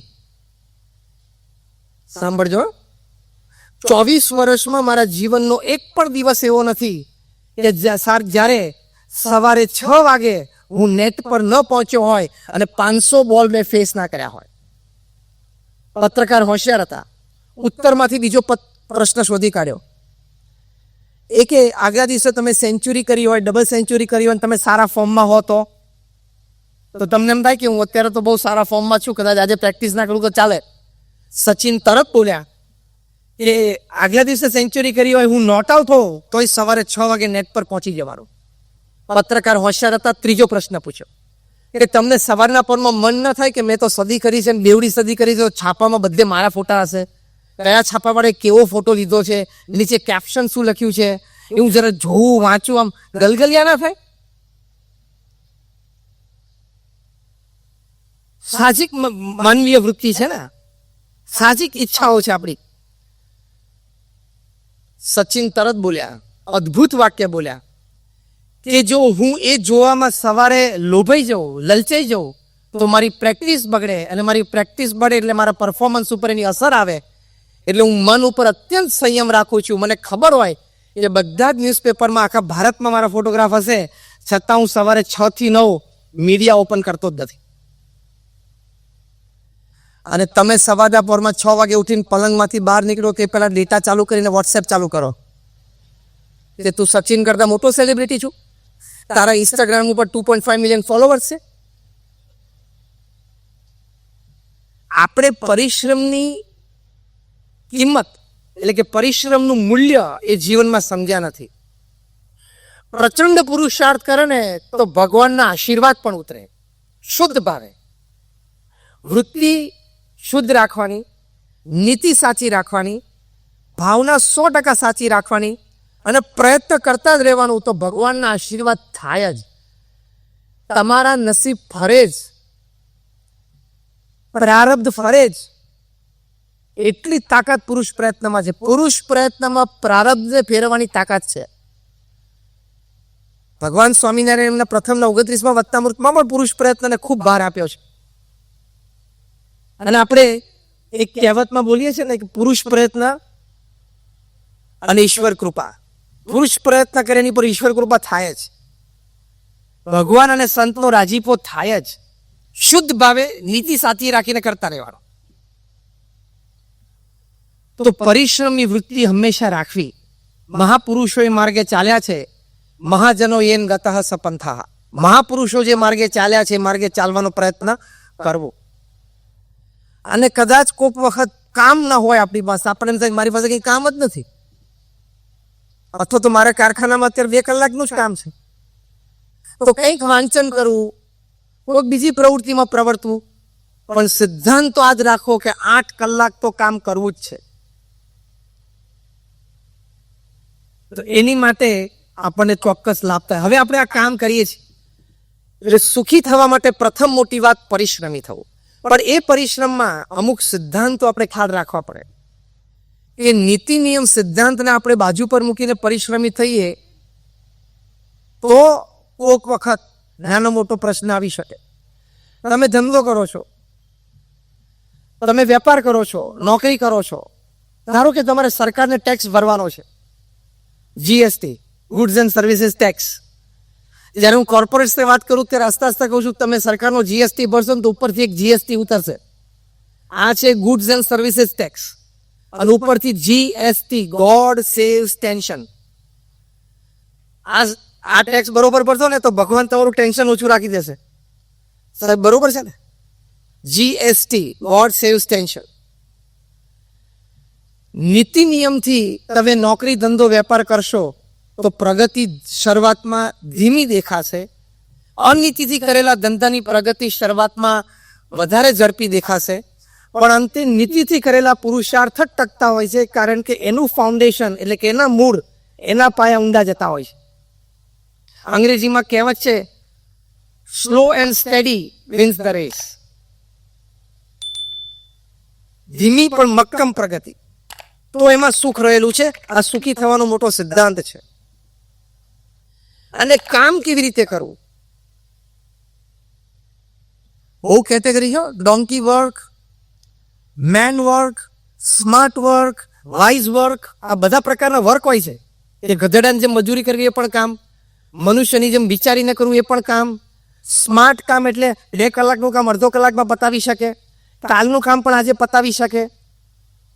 સાંભળજો, 24 વર્ષમાં મારા જીવનનો એક પણ દિવસ એવો નથી કે જ્યારે સવારે 6 વાગે હું નેટ પર ન પહોંચ્યો હોય અને 500 બોલ મેં ફેસ ના કર્યા હોય. પત્રકાર હોશિયાર હતા, ઉત્તરમાંથી બીજો પ્રશ્ન શોધી કાઢ્યો. એ કે આગલા દિવસે તમે સેન્ચુરી કરી હોય, ડબલ સેન્ચુરી કરી હોય, તમે સારા ફોર્મમાં હો તો તમને એમ થાય કે હું અત્યારે તો બહુ સારા ફોર્મમાં છું, કદાચ આજે પ્રેક્ટિસ ના કરું તો ચાલે. સચિન તરત બોલ્યા કે આગલા દિવસે સેન્ચુરી કરી હોય, હું નોટ આઉટ હોઉં તોય સવારે 6 વાગે નેટ પર પહોંચી જવાનું. પત્રકાર હોશિયાર હતા, ત્રીજો પ્રશ્ન પૂછ્યો કે તમને સવારના પરમાં મન ન થાય કે મેં તો સદી કરી છે, બેવડી સદી કરી છે, છાપામાં બધે મારા ફોટા હશે, કયા છાપા વાળે કેવો ફોટો લીધો છે, નીચે કેપ્શન શું લખ્યું છે, એવું જરા જોવું, વાંચું, આમ ગલગલિયા ના થાય? સાહજિક માનવીય વૃત્તિ છે ને, સાહજિક ઈચ્છાઓ છે આપણી. સચિન તરત બોલ્યા, અદ્ભુત વાક્ય બોલ્યા કે જો હું એ જોવામાં સવારે લોભાઈ જાઉં, લલચાઈ જાઉં તો મારી પ્રેક્ટિસ બગડે, અને મારી પ્રેક્ટિસ બગડે એટલે મારા પરફોર્મન્સ ઉપર એની અસર આવે. એટલે હું મન ઉપર અત્યંત સંયમ રાખું છું. મને ખબર હોય કે બધા જ ન્યૂઝપેપરમાં આખા ભારતમાં મારા ફોટોગ્રાફ હશે, છતાં હું સવારે 6 થી 9 મીડિયા ઓપન કરતો જ નથી. અને તમે સવારના પોરમાં 6 વાગે ઉઠીને પલંગમાંથી બહાર નીકળો કે પેલા ડેટા ચાલુ કરીને વોટ્સએપ ચાલુ કરો કે તું સચિન કરતા મોટો સેલિબ્રિટી છું, તારા ઇન્સ્ટાગ્રામ ઉપર 2.5 મિલિયન ફોલોવર્સ છે. આપણે પરિશ્રમની કિંમત એટલે કે પરિશ્રમનું મૂલ્ય એ જીવનમાં સમજ્યા નથી. પ્રચંડ પુરુષાર્થ કરે ને તો ભગવાનના આશીર્વાદ પણ ઉતરે. શુદ્ધ ભાવે વૃત્તિ શુદ્ધ રાખવાની, નીતિ સાચી રાખવાની, ભાવના 100% સાચી રાખવાની અને પ્રયત્ન કરતા જ રહેવાનું, તો ભગવાનના આશીર્વાદ થાય જ. તમારા નસીબ ફરે જ, પ્રારબ્ધ ફરે જ. એટલી તાકાત પુરુષ પ્રયત્નમાં છે. પુરુષ પ્રયત્નમાં પ્રારબ્ધને ફેરવવાની તાકાત છે. ભગવાન સ્વામિનારાયણ એમના પ્રથમના 29મા વત્તામૃતમાં પણ પુરુષ પ્રયત્નને ખૂબ ભાર આપ્યો છે. અને આપણે એક કહેવતમાં બોલીએ છીએ ને કે પુરુષ પ્રયત્ન અને ઈશ્વર કૃપા. પુરુષ પ્રયત્ન કરે એની પર ઈશ્વર કૃપા થાય જ, ભગવાન અને સંતનો રાજીપો થાય જ. શુદ્ધ ભાવે નીતિ સાચી રાખીને કરતા રહેવાનો. તો પરિશ્રમની વૃત્તિ હંમેશા રાખવી. મહાપુરુષો એ માર્ગે ચાલ્યા છે, મહાજનો એન ગતઃ સપંથા. મહાપુરુષો જે માર્ગે ચાલ્યા છે એ માર્ગે ચાલવાનો પ્રયત્ન કરવો. અને કદાચ કોઈક વખત કામ ના હોય આપણી પાસે, આપણે એમ થાય મારી પાસે કઈ કામ જ નથી, અથવા તો મારા કારખાનામાં અત્યારે 2 કલાકનું જ કામ છે, તો કંઈક વાંચન કરવું, કોઈક બીજી પ્રવૃત્તિમાં પ્રવર્તવું, પણ સિદ્ધાંત તો આજ રાખો કે 8 કલાક તો કામ કરવું જ છે. તો એની માટે આપણને ચોક્કસ લાભ થાય. હવે આપણે આ કામ કરીએ છીએ એટલે સુખી થવા માટે પ્રથમ મોટી વાત પરિશ્રમી થવું. પણ એ પરિશ્રમમાં અમુક સિદ્ધાંતો આપણે ખ્યાલ રાખવા પડે. એ નીતિ નિયમ સિદ્ધાંતને આપણે બાજુ પર મૂકીને પરિશ્રમી થઈએ તો કોઈક વખત નાનો મોટો પ્રશ્ન આવી શકે. તમે ધંધો કરો છો, તમે વેપાર કરો છો, નોકરી કરો છો, ધારો કે તમારે સરકારને ટેક્સ ભરવાનો છે, GST, goods and services tax. જ્યારે હું કોર્પોરેટ્સની વાત કરું ત્યારે હસતા હસતા કહું છું તમે સરકારનો જીએસટી ભરશો ને તો ઉપરથી એક જીએસટી ઉતરશે. આ છે ગુડ્સ એન્ડ સર્વિસીસ ટેક્સ, અને ઉપરથી જીએસટી, ગોડ સેવ્સ ટેન્શન. આ ટેક્સ બરોબર ભરશો ને તો ભગવાન તમારું ટેન્શન ઓછું રાખી દેશે. સાહેબ બરોબર છે ને? GST, God saves tension. નીતિ નિયમથી તમે નોકરી, ધંધો, વેપાર કરશો તો પ્રગતિ શરૂઆતમાં ધીમી દેખાશે. અનીતિથી કરેલા ધંધાની પ્રગતિ શરૂઆતમાં વધારે ઝડપી દેખાશે, પણ અંતે નીતિથી કરેલા પુરુષાર્થ જ ટકતા હોય છે, કારણ કે એનું ફાઉન્ડેશન એટલે કે એના મૂળ, એના પાયા ઊંડા જતા હોય છે. અંગ્રેજીમાં કહેવત છે, slow and steady wins the race. ધીમી પણ મક્કમ પ્રગતિ, તો એમાં સુખ રહેલું છે. આ સુખી થવાનો મોટો સિદ્ધાંત છે. અને કામ કેવી રીતે કરવું, બહુ કેટેગરી છે. Donkey work, man work, smart work, wise work, આ બધા પ્રકારના વર્ક હોય છે. એ ગધેડાની જેમ મજૂરી કરવી એ પણ કામ, મનુષ્યની જેમ વિચારીને કરવું એ પણ કામ. સ્માર્ટ કામ એટલે 2 કલાકનું કામ અડધો કલાકમાં પતાવી શકે, કાલનું કામ પણ આજે પતાવી શકે,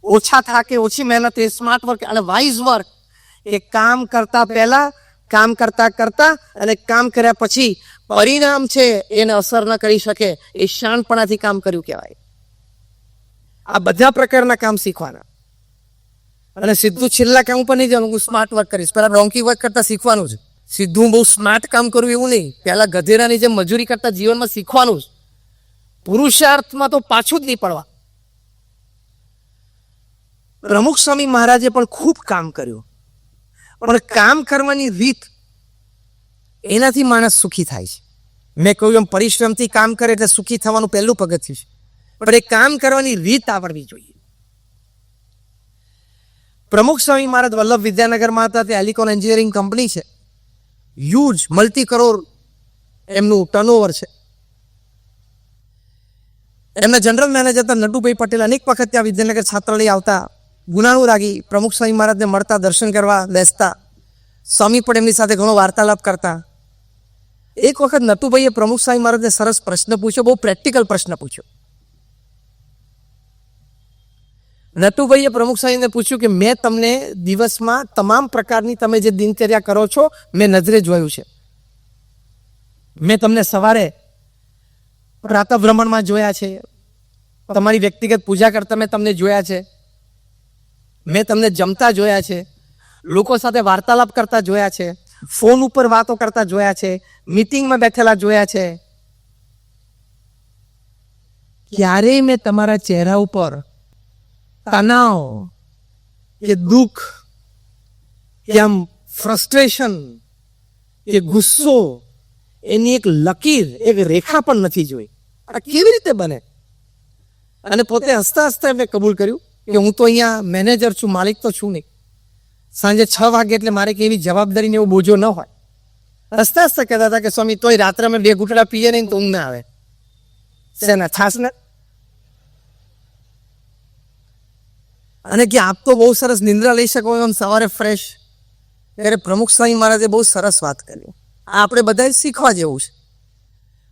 ઓછા થાકે, ઓછી મહેનત, એ સ્માર્ટ વર્ક. અને વાઇઝ વર્ક એ કામ કરતા પહેલા, કામ કરતા કરતા અને કામ કર્યા પછી પરિણામ છે એને અસર ન કરી શકે, એ શાણપણાથી કામ કર્યું કહેવાય. આ બધા પ્રકારના કામ શીખવાના. અને સીધું છેલ્લા કામ ઉપર નહીં જવાનું, હું સ્માર્ટ વર્ક કરીશ, પહેલા ડોન્કી વર્ક કરતા શીખવાનું છે. સીધું બહુ સ્માર્ટ કામ કરવું એવું નહીં, પહેલા ગધેડાની જેમ મજૂરી કરતા જીવનમાં શીખવાનું છે. પુરુષાર્થમાં તો પાછું જ નહીં પડવા. પ્રમુખ સ્વામી મહારાજે પણ ખૂબ કામ કર્યું, પણ કામ કરવાની રીત, એનાથી માણસ સુખી થાય છે. મેં કહ્યું એમ પરિશ્રમથી કામ કરે એટલે સુખી થવાનું પહેલું પગથિયું છે, પણ એ કામ કરવાની રીત આવડવી જોઈએ. પ્રમુખ સ્વામી મહારાજ વલ્લભ વિદ્યાનગરમાં હતા, તે એલિકોન એન્જિનિયરિંગ કંપની છે, હ્યુજ મલ્ટી કરોડ એમનું ટર્નઓવર છે. એમના જનરલ મેનેજર હતા નટુભાઈ પટેલ. અનેક વખત ત્યાં વિદ્યાનગર છાત્રાલય આવતા, ગુણાનુરાગી પ્રમુખ સ્વામી મહારાજને મળતા, દર્શન કરવા બેસતા. સ્વામી પણ એમની સાથે ઘણો વાર્તાલાપ કરતા. એક વખત નટુભાઈએ પ્રમુખ સ્વામી મહારાજને સરસ પ્રશ્ન પૂછ્યો, બહુ પ્રેક્ટિકલ પ્રશ્ન પૂછ્યો. નટુભાઈએ પ્રમુખ સ્વામીને પૂછ્યું કે મેં તમને દિવસમાં તમામ પ્રકારની તમે જે દિનચર્યા કરો છો મેં નજરે જોયું છે. મેં તમને સવારે પ્રાતઃભ્રમણમાં જોયા છે, તમારી વ્યક્તિગત પૂજા કરતા મેં તમને જોયા છે, મેં તમને જમતા જોયા છે, લોકો સાથે વાર્તાલાપ કરતા જોયા છે, ફોન ઉપર વાતો કરતા જોયા છે, મીટિંગમાં બેઠેલા જોયા છે. ક્યારેય મેં તમારા ચહેરા ઉપર તણાવ કે દુઃખ કે આમ ફ્રસ્ટ્રેશન કે ગુસ્સો એની એક લકીર, એક રેખા પણ નથી જોઈ. આ કેવી રીતે બને? અને પોતે હસતા હસતા એમને કબૂલ કર્યું કે હું તો અહીંયા મેનેજર છું, માલિક તો છું નહીં. સાંજે 6 વાગે એટલે મારે કે એવી જવાબદારીને એવો બોજો ન હોય. હસતા હસતા કહેતા હતા કે સ્વામી તોય રાત્રે અમે 2 ઘૂંટડા પીએ નહીં તો ઊંઘ ના આવે. શેના? છાસના? અને કે આપ તો બહુ સરસ નિંદ્રા લઈ શકો એમ સવારે ફ્રેશ. ત્યારે પ્રમુખ સ્વામી મહારાજે બહુ સરસ વાત કરી. આ આપણે બધા શીખવા જેવું છે.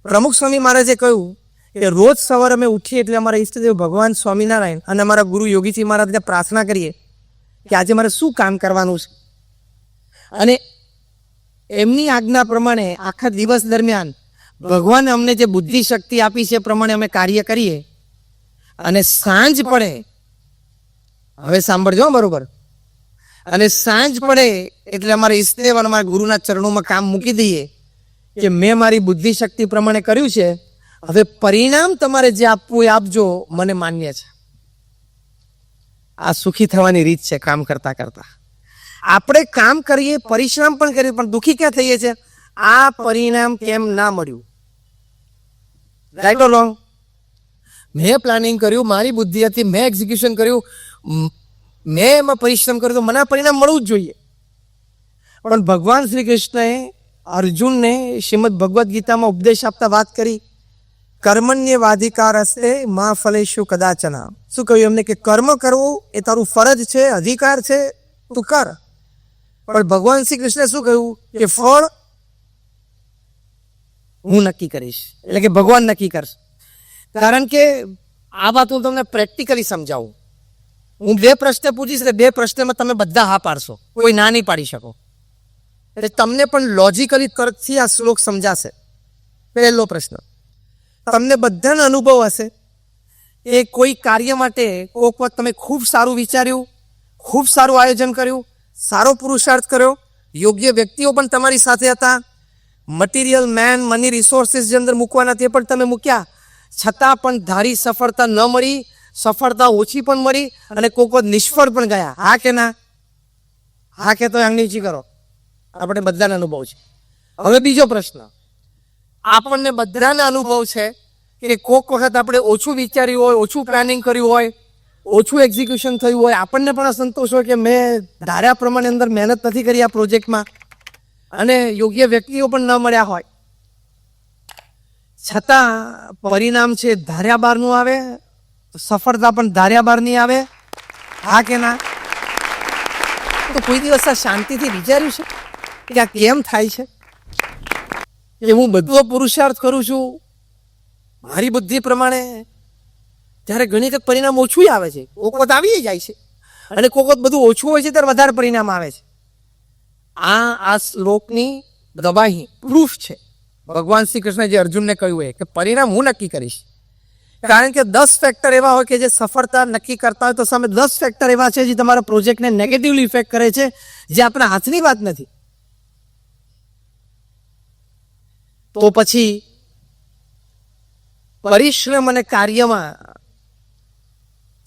પ્રમુખ સ્વામી મહારાજે કહ્યું કે રોજ સવારે અમે ઉઠીએ એટલે અમારા ઈષ્ટદેવ ભગવાન સ્વામિનારાયણ અને અમારા ગુરુ યોગીજી મહારાજને પ્રાર્થના કરીએ કે આજે મારે શું કામ કરવાનું છે. અને એમની આજ્ઞા પ્રમાણે આખા દિવસ દરમિયાન ભગવાને અમને જે બુદ્ધિ શક્તિ આપી છે એ પ્રમાણે અમે કાર્ય કરીએ. અને સાંજ પડે, હવે સાંભળજો બરોબર, અને સાંજ પડે એટલે અમારા ઈષ્ટદેવ અને અમારા ગુરુના ચરણોમાં કામ મૂકી દઈએ કે મેં મારી બુદ્ધિ શક્તિ પ્રમાણે કર્યું છે, હવે પરિણામ તમારે જે આપવું એ આપજો, મને માન્ય છે. આ સુખી થવાની રીત છે કામ કરતા કરતા. આપણે કામ કરીએ, પરિશ્રમ પણ કરીએ, પણ દુઃખી ક્યાં થઈએ છીએ? આ પરિણામ કેમ ના મળ્યું? Right or wrong? મેં પ્લાનિંગ કર્યું, મારી બુદ્ધિ હતી, મેં એક્ઝિક્યુશન કર્યું, મેં એમાં પરિશ્રમ કર્યો, તો મને આ પરિણામ મળવું જ જોઈએ. પણ ભગવાન શ્રી કૃષ્ણએ અર્જુનને શ્રીમદ ભગવદ્ ગીતામાં ઉપદેશ આપતા વાત કરી, કર્મણ્યવાધિકાર હસ્તે મા ફલેષુ કદાચના. શું કહ્યું એમને? કે કર્મ કરવું એ તારું ફરજ છે, અધિકાર છે, તું કર. પણ ભગવાન શ્રી કૃષ્ણે શું કહ્યું? કે ફળ હું નક્કી કરીશ, એટલે કે ભગવાન નક્કી કરશે. કારણ કે આ વાત હું તમને પ્રેક્ટિકલી સમજાવું. હું 2 પ્રશ્ન પૂછીશ, એટલે 2 પ્રશ્નમાં તમે બધા હા પાડશો, કોઈ ના નહીં પાડી શકો. એટલે તમને પણ લોજિકલી તર્કથી આ શ્લોક સમજાશે. પહેલો પ્રશ્ન, તમને બધાનો અનુભવ હશે એ કોઈ કાર્ય માટે કોઈક વખત તમે ખૂબ સારું વિચાર્યું, ખૂબ સારું આયોજન કર્યું, સારો પુરુષાર્થ કર્યો, યોગ્ય વ્યક્તિઓ પણ તમારી સાથે હતા, મટીરિયલ, મેન, મની, રિસોર્સિસ જે અંદર મૂકવાના તે પણ તમે મૂક્યા, છતાં પણ ધારી સફળતા ન મળી, સફળતા ઓછી પણ મળી અને કોઈક વખત નિષ્ફળ પણ ગયા. હા કે ના? હા કે તો આંગળી ઊંચી કરો. આપણે બધાને અનુભવ છે. હવે બીજો પ્રશ્ન, આપણને બધાને અનુભવ છે કે કોઈક વખત આપણે ઓછું વિચાર્યું હોય, ઓછું પ્લાનિંગ કર્યું હોય, ઓછું એક્ઝિક્યુશન થયું હોય, આપણને પણ સંતોષ હોય કે મેં ધાર્યા પ્રમાણે અંદર મહેનત નથી કરી આ પ્રોજેક્ટમાં અને યોગ્ય વ્યક્તિઓ પણ ન મળ્યા હોય, છતાં પરિણામ છે ધાર્યા બહારનું આવે, સફળતા પણ ધાર્યા બહાર નહીં આવે. હા કે ના? તો કોઈ દિવસ આ શાંતિથી વિચાર્યું છે કે આ કેમ થાય છે કે હું બધો પુરુષાર્થ કરું છું મારી બુદ્ધિ પ્રમાણે, ત્યારે ઘણી તક પરિણામ ઓછું આવે છે, કોક વખત આવી જાય છે અને કોક વખત બધું ઓછું હોય છે ત્યારે વધારે પરિણામ આવે છે. આ શ્લોકની દબાહી પ્રૂફ છે. ભગવાન શ્રી કૃષ્ણ જે અર્જુનને કહ્યું હોય કે પરિણામ હું નક્કી કરીશ, કારણ કે 10 ફેક્ટર એવા હોય કે જે સફળતા નક્કી કરતા હોય, તો સામે 10 ફેક્ટર એવા છે જે તમારા પ્રોજેક્ટને નેગેટિવલી ઇફેક્ટ કરે છે, જે આપણા હાથની વાત નથી. તો પછી પરિશ્રમ અને કાર્યમાં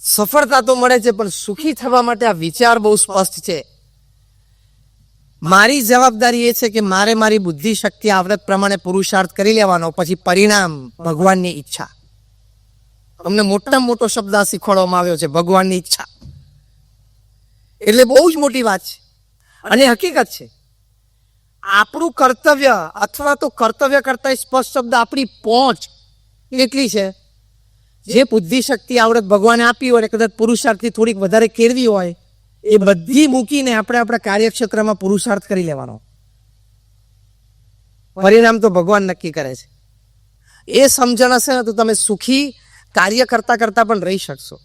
સફળતા તો મળે છે, પણ સુખી થવા માટે આ વિચાર બહુ સ્પષ્ટ છે. મારી જવાબદારી એ છે કે મારે મારી બુદ્ધિ શક્તિ આવડત પ્રમાણે પુરુષાર્થ કરી લેવાનો, પછી પરિણામ ભગવાનની ઈચ્છા. અમને મોટામાં મોટો શબ્દ શીખવાડવામાં આવ્યો છે, ભગવાનની ઈચ્છા. એટલે બહુ જ મોટી વાત છે અને હકીકત છે. આપણું કર્તવ્ય અથવા તો કર્તવ્ય કરતા સ્પષ્ટ શબ્દ આપણી પહોંચ કેટલી છે, જે બુદ્ધિ શક્તિ આવડત ભગવાને આપી હોય, કદાચ પુરુષાર્થથી થોડીક વધારે કેળવી હોય, એ બધી મૂકીને આપણે આપણા કાર્યક્ષેત્રમાં પુરુષાર્થ કરી લેવાનો. પરિણામ તો ભગવાન નક્કી કરે છે. એ સમજણ હશે ને તો તમે સુખી કાર્ય કરતા કરતા પણ રહી શકશો,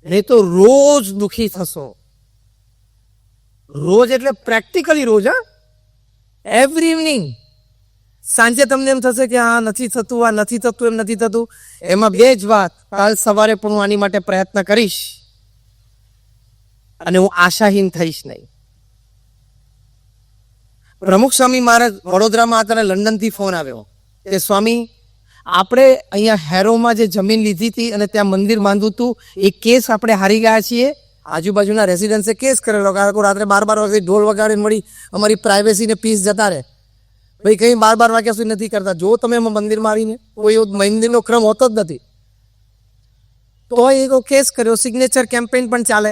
નહીં તો રોજ દુઃખી થશો. રોજ એટલે પ્રેક્ટિકલી રોજ. એવરી ઇવનિંગ સાંજે તમને એમ થશે કે આ નથી થતું, આ નથી થતું, એમ નથી થતું. એમાં બે જ વાત, કાલ સવારે પણ હું આની માટે પ્રયત્ન કરીશ અને હું આશાહીન થઈશ નહીં. પ્રમુખ સ્વામી મહારાજ વડોદરામાં હતા, લંડનથી ફોન આવ્યો કે સ્વામી, આપણે અહીંયા હેરોમાં જે જમીન લીધી હતી અને ત્યાં મંદિર બાંધવું હતું, એ કેસ આપણે હારી ગયા છીએ. આજુબાજુના રેસિડન્સે કેસ કરેલો, કારણ કે રાત્રે 12 વાગે ઢોલ વગાડીને મળી અમારી પ્રાઇવેસીને પીસ જતા રહે. ભાઈ કંઈ 12 વાગ્યા સુધી નથી કરતા. જો તમે એમાં મંદિરમાં આવીને, કોઈ મંદિરનો ક્રમ હોતો જ નથી, તો એ કેસ કર્યો. સિગ્નેચર કેમ્પેઇન પણ ચાલે,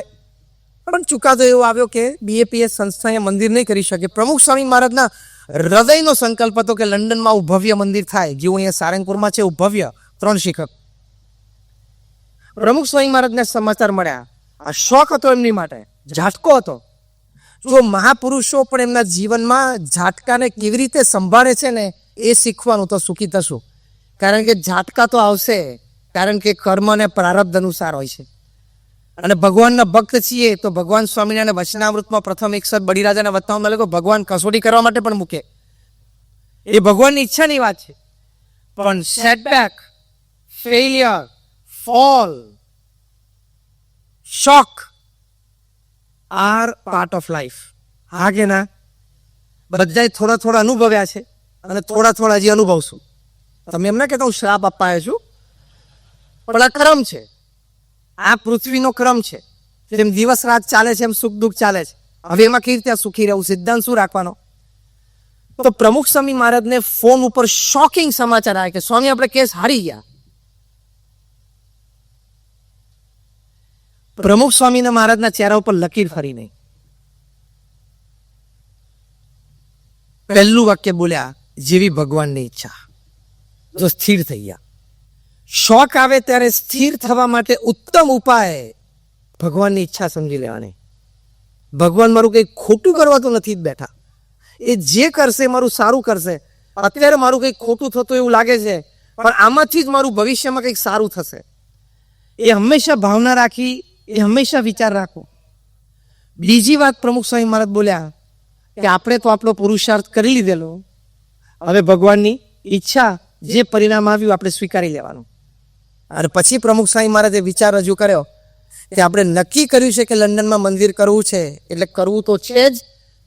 પણ ચુકાદો એવો આવ્યો કે BAPS સંસ્થા મંદિર નહીં કરી શકે. પ્રમુખ સ્વામી મહારાજના હૃદયનો સંકલ્પ હતો કે લંડનમાં આવું ભવ્ય મંદિર થાય, જેવું અહીંયા સારંગપુરમાં છે એવું ભવ્ય 3 શિખર. પ્રમુખ સ્વામી મહારાજને સમાચાર મળ્યા. આ શોખ હતો એમની માટે, ઝાટકો હતો. જો મહાપુરુષો પણ એમના જીવનમાં ઝાટકાને કેવી રીતે સંભાળે છે ને, એ શીખવાનું, તો સુખી થશું. કારણ કે ઝાટકા તો આવશે, કારણ કે કર્મ અને પ્રારબ્ધ અનુસાર હોય છે. અને ભગવાનના ભક્ત છીએ તો ભગવાન સ્વામિનારાયણ વચનામૃતમાં પ્રથમ 1 બળીરાજાના વતનામાં મળે, ભગવાન કસોટી કરવા માટે પણ મૂકે. એ ભગવાનની ઈચ્છાની વાત છે. પણ setback, failure, fall, shock are part of life. હા કે ના? બધાય થોડા થોડા અનુભવ્યા છે અને થોડા થોડા હજી અનુભવશું. તમે એમ ના કહેતા હું શ્રાપ અપાયો છું, પણ આ ક્રમ છે, આ પૃથ્વીનો ક્રમ છે. જેમ દિવસ રાત ચાલે છે એમ સુખ દુઃખ ચાલે છે. હવે એમાં કેવી રીતે સુખી રહેવું, સિદ્ધાંત શું રાખવાનો? તો પ્રમુખ સ્વામી મહારાજને ફોન ઉપર શોકિંગ સમાચાર આવ્યા કે સ્વામી, આપણે કેસ હારી ગયા. પ્રમુખ સ્વામીના મહારાજના ચહેરા ઉપર લકીર ફરી નહીં. પહેલું વાક્ય બોલ્યા, જેવી ભગવાનની ઈચ્છા. જો સ્થિર થઈ ગયા. શોક આવે ત્યારે સ્થિર થવા માટે ઉત્તમ ઉપાય ભગવાનની ઈચ્છા સમજી લેવાની. ભગવાન મારું કંઈ ખોટું કરવા તો નથી જ બેઠા, એ જે કરશે મારું સારું કરશે. અત્યારે મારું કંઈક ખોટું થતું એવું લાગે છે, પણ આમાંથી જ મારું ભવિષ્યમાં કંઈક સારું થશે. એ હંમેશા ભાવના રાખી, એ હંમેશા વિચાર રાખો. બીજી વાત પ્રમુખ સ્વામી મહારાજ બોલ્યા કે આપણે તો આપણો પુરુષાર્થ કરી લીધેલો, હવે ભગવાનની ઈચ્છા, જે પરિણામ આવ્યું આપણે સ્વીકારી લેવાનું. અને પછી પ્રમુખ સ્વામી મહારાજે વિચાર રજૂ કર્યો કે આપણે નક્કી કર્યું છે કે લંડનમાં મંદિર કરવું છે, એટલે કરવું તો છે જ.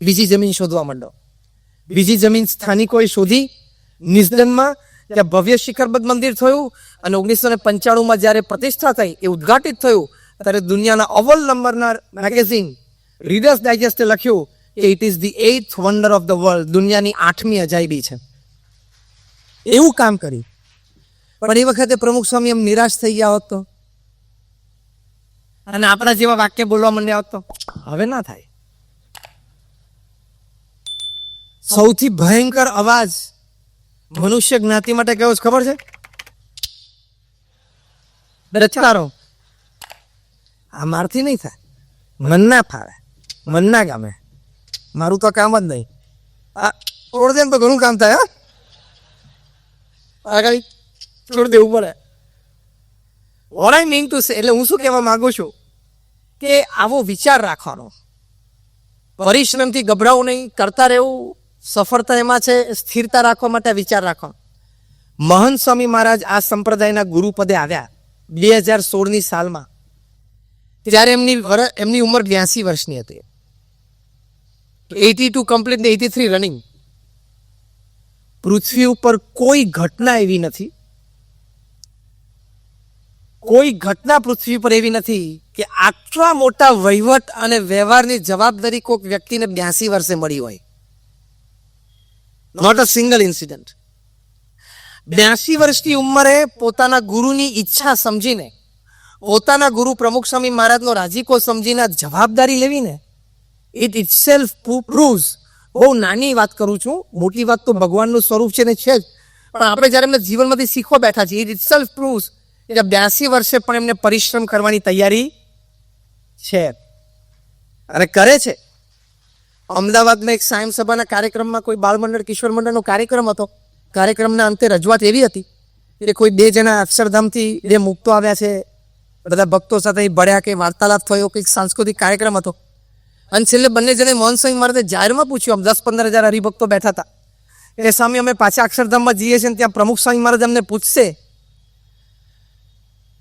બીજી જમીન શોધવા માંડો. બીજી જમીન સ્થાનિકોએ શોધી. નિઝલનમાં ત્યાં ભવ્ય શિખરબદ્ધ મંદિર થયું અને 1995માં જ્યારે પ્રતિષ્ઠા થઈ, એ ઉદ્ઘાટિત થયું, ત્યારે દુનિયાના અવ્વલ નંબરના મેગેઝિન રીડર્સ ડાયજેસ્ટે લખ્યું કે it is the 8th wonder of the world, દુનિયાની 8મી અજાયબી છે. એવું કામ કર્યું. પણ એ વખતે પ્રમુખ સ્વામી એમ નિરાશ થઈ ગયા હોત તો, અને આપણા જેવા વાક્ય બોલવા માંડ્યા હોત તો હવે ના થાય. સૌથી ભયંકર અવાજ મનુષ્ય જ્ઞાતિ માટે કયો છે ખબર છે? રચકારો. આ મારથી નહીં થાય, મન ના ફાવે, મન ના ગમે, મારું તો કામ જ નહીં. આ છોડ દે તો ઘણું કામ થાય. હા, છોડ દેવું પડે. All I mean to say, એટલે હું શું કહેવા માંગુ છું કે આવો વિચાર રાખવાનો, પરિશ્રમથી ગભરાવું નહીં, કરતા રહેવું. સફળતા એમાં છે, સ્થિરતા રાખવા માટે વિચાર રાખવાનો. મહંત સ્વામી મહારાજ આ સંપ્રદાયના ગુરુ પદે આવ્યા 2016ની સાલમાં. ત્યારે એમની ઉંમર 82 વર્ષની હતી. 82 કમ્પ્લીટ ને 83 રનિંગ. પૃથ્વી ઉપર કોઈ ઘટના એવી નથી, કોઈ ઘટના પૃથ્વી પર એવી નથી કે આટલા મોટા વહીવટ અને વ્યવહારની જવાબદારી કોઈક વ્યક્તિને 82 વર્ષે મળી હોય. Not a single incident. 82 વર્ષની ઉંમરે પોતાના ગુરુની ઈચ્છા સમજીને, પોતાના ગુરુ પ્રમુખ સ્વામી મહારાજનો રાજીકો સમજીને જવાબદારી લેવીને, ઇટ ઇટસેલ્ફ પ્રૂવ્સ. બહુ નાની વાત કરું છું, મોટી વાત તો ભગવાનનું સ્વરૂપ છે ને છે જ, પણ આપણે જ્યારે એમને જીવનમાંથી શીખવા બેઠા છીએ, ઇટ ઇટસેલ્ફ પ્રૂવ્સ કે 82 વર્ષે પણ એમને પરિશ્રમ કરવાની તૈયારી છે અને કરે છે. અમદાવાદમાં એક સાયમ સભાના કાર્યક્રમમાં કોઈ બાળ મંડળ, કિશોર મંડળનો કાર્યક્રમ હતો. કાર્યક્રમના અંતે રજૂઆત એવી હતી કે કોઈ 2 જણા અક્ષરધામથી 2 મુક્તો આવ્યા છે, બધા ભક્તો સાથે ભળ્યા કે વાર્તાલાપ થયો, કંઈક સાંસ્કૃતિક કાર્યક્રમ હતો. અને છેલ્લે બંને જણે મોહન સ્વામી મહારાજે જાહેરમાં પૂછ્યું, આમ 10-15 હજાર હરિભક્તો બેઠા હતા, એ સામે અમે પાછા અક્ષરધામમાં જઈએ છીએ, ત્યાં પ્રમુખ સ્વામી મહારાજ અમને પૂછશે,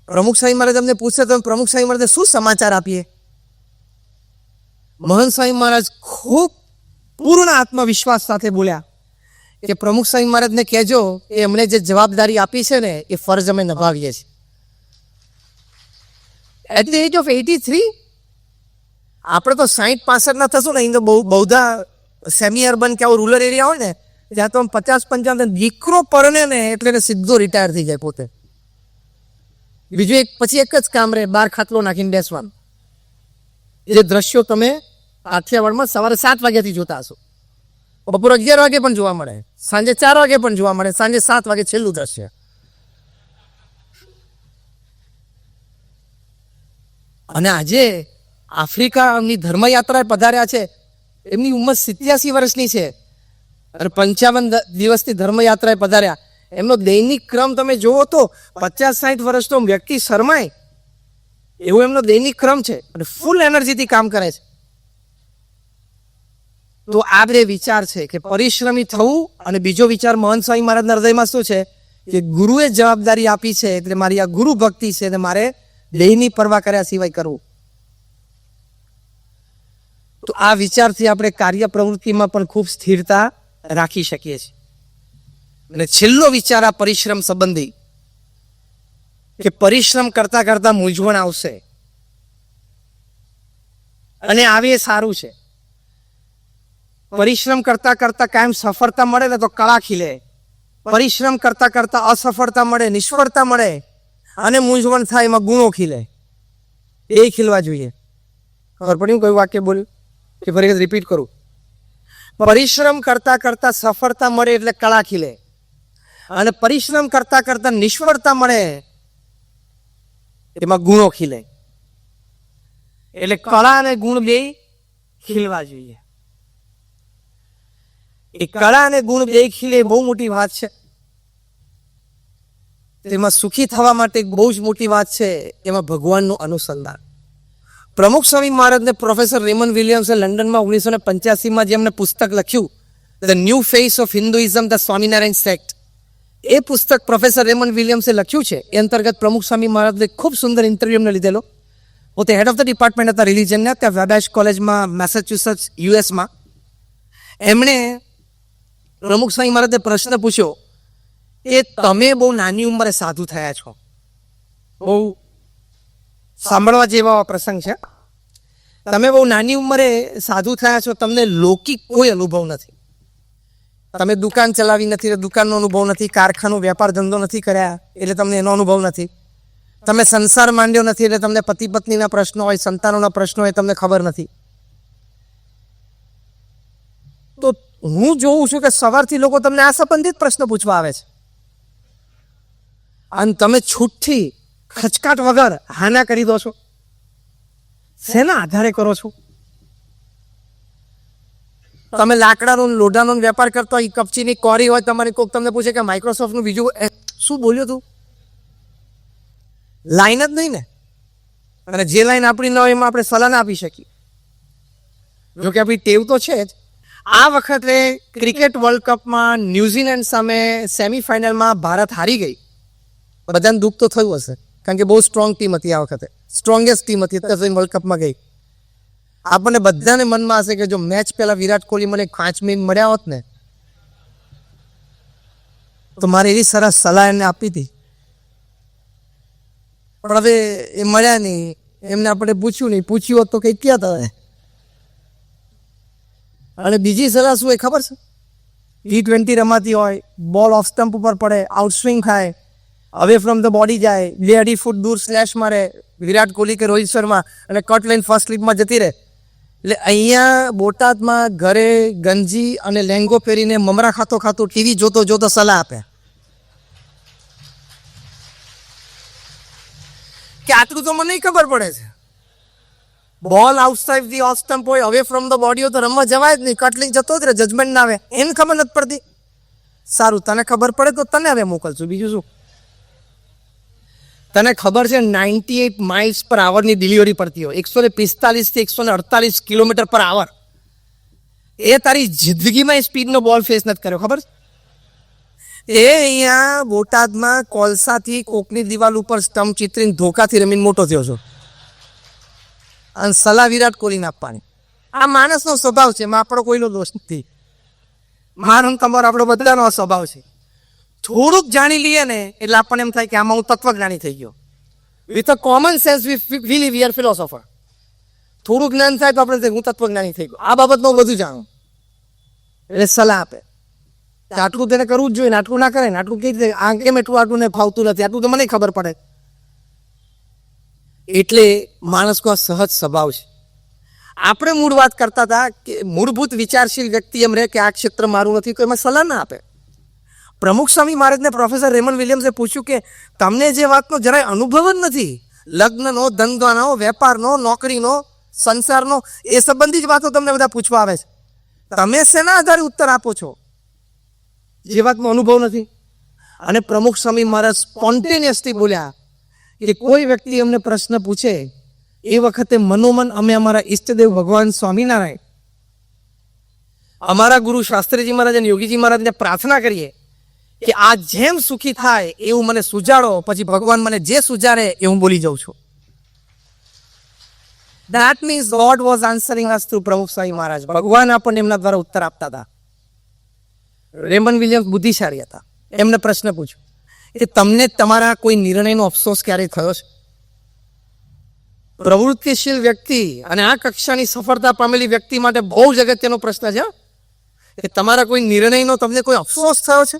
પ્રમુખ સ્વામી મહારાજ અમને પૂછશે તો પ્રમુખ સ્વામી મહારાજે શું સમાચાર આપીએ? મહંત સ્વામી મહારાજ ખૂબ પૂર્ણ આત્મવિશ્વાસ સાથે બોલ્યા કે પ્રમુખ સ્વામી મહારાજને કહેજો એ અમને જે જવાબદારી આપી છે ને એ ફરજ અમે નિભાવીએ છીએ. એટ ધ એજ ઓફ 83 આપણે તો 60-65 ના થશું ને, અહીં તો બહુધા સેમી અર્બન કે આવું રૂરલ એરિયા હોય ને, જ્યાં તો 50-55 દીકરો પરણે ને એટલે સીધો રિટાયર થઈ જાય પોતે. બીજું પછી એક જ કામ રહે, બહાર ખાટલો નાખીને બેસવાનું. એ દ્રશ્યો તમે કાઠિયાવાડમાં સવારે 7 વાગ્યાથી જોતા હશો, બપોરે 11 વાગે પણ જોવા મળે, સાંજે 4 વાગે પણ જોવા મળે, સાંજે 7 વાગે છેલ્લું દ્રશ્ય. અને આજે આફ્રિકાની ધર્મયાત્રાએ પધાર્યા છે, એમની ઉંમર 87 વર્ષની છે અને 55 દિવસની ધર્મયાત્રાએ પધાર્યા. એમનો દૈનિક ક્રમ તમે જુઓ તો 50-60 વર્ષનો વ્યક્તિ શરમાય એવો એમનો દૈનિક ક્રમ છે અને ફૂલ એનર્જીથી કામ કરે છે. તો આ બે વિચાર છે કે પરિશ્રમી થવું, અને બીજો વિચાર મહંત સ્વામી મહારાજના હૃદયમાં શું છે કે ગુરુએ જવાબદારી આપી છે એટલે મારી આ ગુરુ ભક્તિ છે અને મારે દેહની પરવા કર્યા સિવાય કરવું. તો આ વિચારથી આપણે કાર્ય પ્રવૃત્તિમાં પણ ખૂબ સ્થિરતા રાખી શકીએ છીએ. અને છેલ્લો વિચાર આ પરિશ્રમ સંબંધી કે પરિશ્રમ કરતા કરતા મૂંઝવણ આવશે અને આવે એ સારું છે. પરિશ્રમ કરતા કરતા કાયમ સફળતા મળે ને તો કળા ખીલે, પરિશ્રમ કરતા કરતા અસફળતા મળે, નિષ્ફળતા મળે અને મૂંઝવણ થાય એમાં ગુણો ખીલે. એ ખીલવા જોઈએ. ખબર પડી હું કયું વાક્ય બોલ્યું કે ફરી રિપીટ કરું? પરિશ્રમ કરતા કરતા સફળતા મળે એટલે કળા ખીલે, અને પરિશ્રમ કરતા કરતા નિષ્ફળતા મળે એમાં ગુણો ખીલે. એટલે કળા અને ગુણ બે ખીલવા જોઈએ. એ કળા અને ગુણ બે ખીલે બહુ મોટી વાત છે. તેમાં સુખી થવા માટે બહુ જ મોટી વાત છે, એમાં ભગવાનનું અનુસંધાન. પ્રમુખ સ્વામી મહારાજને પ્રોફેસર રેમન વિલિયમ્સે લંડનમાં 1985માં જે એમને પુસ્તક લખ્યું, the new face of Hinduism, the Swaminarayan sect, એ પુસ્તક પ્રોફેસર રેમન વિલિયમ્સે લખ્યું છે. એ અંતર્ગત પ્રમુખ સ્વામી મહારાજે ખૂબ સુંદર ઇન્ટરવ્યુ એમને લીધેલો. પોતે હેડ ઓફ ધ ડિપાર્ટમેન્ટ હતા રિલિજનના, ત્યાં વેબેશ કોલેજમાં મેસેચ્યુસેટ્સ યુએસમાં. એમણે પ્રમુખ સ્વામી મહારાજે પ્રશ્ન પૂછ્યો એ તમે બહુ નાની ઉંમરે સાધુ થયા છો, બહુ સાંભળવા જેવા પ્રસંગ છે. તમે બહુ નાની ઉંમરે સાધુ થયા છો, તમને લૌકિક કોઈ અનુભવ નથી, તમે દુકાન ચલાવી નથી, એટલે દુકાનનો અનુભવ નથી. કારખાનો વેપાર ધંધો નથી કર્યા એટલે તમને એનો અનુભવ નથી. તમે સંસાર માંડ્યો નથી એટલે તમને પતિ પત્નીના પ્રશ્નો હોય, સંતાનોના પ્રશ્નો હોય, તમને ખબર નથી. તો હું જોઉં છું કે સવારથી લોકો તમને આ સંબંધિત પ્રશ્ન પૂછવા આવે છે અને તમે છૂટથી ખચકાટ વગર હાના કરી દો છો. શેના આધારે કરો છો? તમે લાકડાનો લોઢાનો વેપાર કરતો હોય, કપચીની કોરી હોય, તમારી કોઈક તમને પૂછે કે માઇક્રોસોફ્ટનું બીજું શું બોલ્યો તું? લાઈન જ નહીં ને. અને જે લાઈન આપણી ન હોય એમાં આપણે સલાહ ના આપી શકીએ. જોકે આપણી ટેવ તો છે જ. આ વખતે ક્રિકેટ વર્લ્ડ કપમાં ન્યુઝીલેન્ડ સામે સેમીફાઇનલમાં ભારત હારી ગઈ. બધાને દુઃખ તો થયું હશે, કારણ કે બહુ સ્ટ્રોંગ ટીમ હતી. આ વખતે સ્ટ્રોંગેસ્ટ ટીમ હતી વર્લ્ડ કપમાં ગઈ. આપણને બધાને મનમાં હશે કે જો મેચ પહેલા વિરાટ કોહલી મને 5 મિનિટ મળ્યા હોત ને તો મારે એવી સરસ સલાહ એને આપી હતી, પણ હવે એ મળ્યા નહીં. એમને આપણે પૂછ્યું હોત તો કંઈ ક્યાં હતા. અને બીજી સલાહ શું એ ખબર છે? T20 રમાતી હોય, બોલ ઓફ સ્ટમ્પ ઉપર પડે, આઉટસ્વિંગ થાય, અવે ફ્રોમ ધ બોડી જાય, 2-2.5 ફૂટ દૂર સ્લેશ મારે વિરાટ કોહલી કે રોહિત શર્મા અને કટ લઈને ફર્સ્ટ સ્લીપમાં જતી રહે. એટલે અહીંયા બોટાદમાં ઘરે ગંજી અને લેંગો પહેરીને મમરા ખાતો ટીવી જોતો સલાહ આપે કે આટલું તો મને ખબર પડે છે. બોલ આઉટસાઇડ ધી ઓફ સ્ટમ્પ હોય, અવે ફ્રોમ ધ બોડી હોય તો રમવા જવાય જ નહીં. કટ લઈને જતો જ રહે, જજમેન્ટ ના આવે. એને ખબર નથી પડતી. સારું, તને ખબર પડે તો તને હવે મોકલશું, બીજું શું. તને ખબર છે 98 માઇલ્સ પર આવરની ડિલિવરી પડતી હોય, 145 થી 148 કિલોમીટર પર આવર. એ તારી જિંદગીમાં એ સ્પીડનો બોલ ફેસ નથી કર્યો, ખબર છે? એ અહીંયા બોટાદમાં કોલસાથી કોકની દિવાલ ઉપર સ્ટમ્પ ચિત્રીને ધોકાથી રમીને મોટો થયો છો અને સલાહ વિરાટ કોહલીને આપવાની. આ માણસનો સ્વભાવ છે, એમાં આપણો કોઈનો દોષ નથી. મારો તમારો આપણો બધાનો સ્વભાવ છે. થોડુંક જાણી લઈએ ને એટલે આપણને એમ થાય કે આમાં હું તત્વજ્ઞાની થઈ ગયો. With a common sense we are philosopher. થોડું જ્ઞાન થાય તો આપણે હું તત્વજ્ઞાની થઈ ગયો. આ બાબતમાં હું બધું જાણું એટલે સલાહ આપે. આટલું તેને કરવું જ જોઈએ ને, આટલું ના કરે ને, આટલું કઈ રીતે આ કેમ એટલું આટલું ને ફાવતું નથી, આટલું તો મને ખબર પડે. એટલે માણસનો આ સહજ સ્વભાવ છે. આપણે મૂળ વાત કરતા હતા કે મૂળભૂત વિચારશીલ વ્યક્તિ એમ રહે કે આ ક્ષેત્ર મારું નથી, તો એમાં સલાહ ના આપે. પ્રમુખ સ્વામી મહારાજને પ્રોફેસર રેમન્ડ વિલિયમ્સે પૂછ્યું કે તમને જે વાતનો જરાય અનુભવ જ નથી, લગ્નનો, ધંધાનો, વેપારનો, નોકરીનો, સંસારનો, એ સંબંધી જ વાતો તમને બધા પૂછવા આવે છે, તમે શેના આધારે ઉત્તર આપો છો જે વાતનો અનુભવ નથી? અને પ્રમુખ સ્વામી મહારાજ સ્પોન્ટેનિયસલી બોલ્યા કે કોઈ વ્યક્તિ અમને પ્રશ્ન પૂછે એ વખતે મનોમન અમે અમારા ઈષ્ટદેવ ભગવાન સ્વામિનારાયણ, અમારા ગુરુ શાસ્ત્રીજી મહારાજ અને યોગીજી મહારાજને પ્રાર્થના કરીએ કે આ જેમ સુખી થાય એવું મને સુજાડો, પછી ભગવાન મને જે સુજાડે એ હું બોલી જાઉં છું. That means God was answering us through પ્રમુખ સ્વામી મહારાજ. ભગવાન આપણને એમના દ્વારા ઉત્તર આપતા હતા. રેમન્ડ વિલિયમ્સ બુદ્ધિશાળી હતા. એમને પ્રશ્ન પૂછ્યો કે તમને તમારા કોઈ નિર્ણયનો અફસોસ ક્યારેય થયો છે? પ્રવૃત્તિશીલ વ્યક્તિ અને આ કક્ષાની સફળતા પામેલી વ્યક્તિ માટે બહુ જ અગત્યનો પ્રશ્ન છે કે તમારા કોઈ નિર્ણયનો તમને કોઈ અફસોસ થયો છે?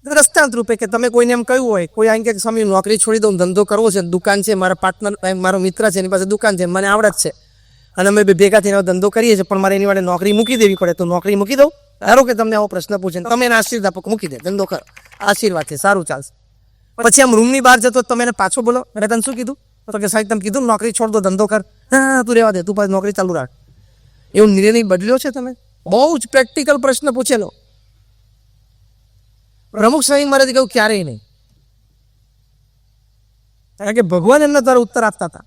દ્રષ્ટાંત રૂપે કે તમે કોઈને એમ કહ્યું હોય, કોઈ આમ કે સ્વામી નોકરી છોડી દઉં, ધંધો કરવો છે, દુકાન છે, મારા પાર્ટનર મારો મિત્ર છે એની પાસે દુકાન છે, મને આવડત છે અને અમે ભેગા થઈને ધંધો કરીએ છીએ, પણ મારે એની માટે નોકરી મૂકી દેવી પડે, તો નોકરી મૂકી દઉં? ધારો કે તમને આવો પ્રશ્ન પૂછે, તમે એને આશીર્વાદ આપો, મૂકી દે, ધંધો કર, આશીર્વાદ છે, સારું ચાલશે. પછી આમ રૂમની બહાર જતો તમે એને પાછો બોલો, અરે તને શું કીધું? તો કે સાહેબ તમે કીધું નોકરી છોડ દો, ધંધો કર. હા, તું રહેવા દે, તું પાછી નોકરી ચાલુ રાખ. એવું નિર્ણય બદલ્યો છે તમે? બહુ જ પ્રેક્ટિકલ પ્રશ્ન પૂછેલો. પ્રમુખ સ્વામી મહારાજે કહ્યું ક્યારેય નહીં, કારણ કે ભગવાન એમના દ્વારા ઉત્તર આપતા હતા.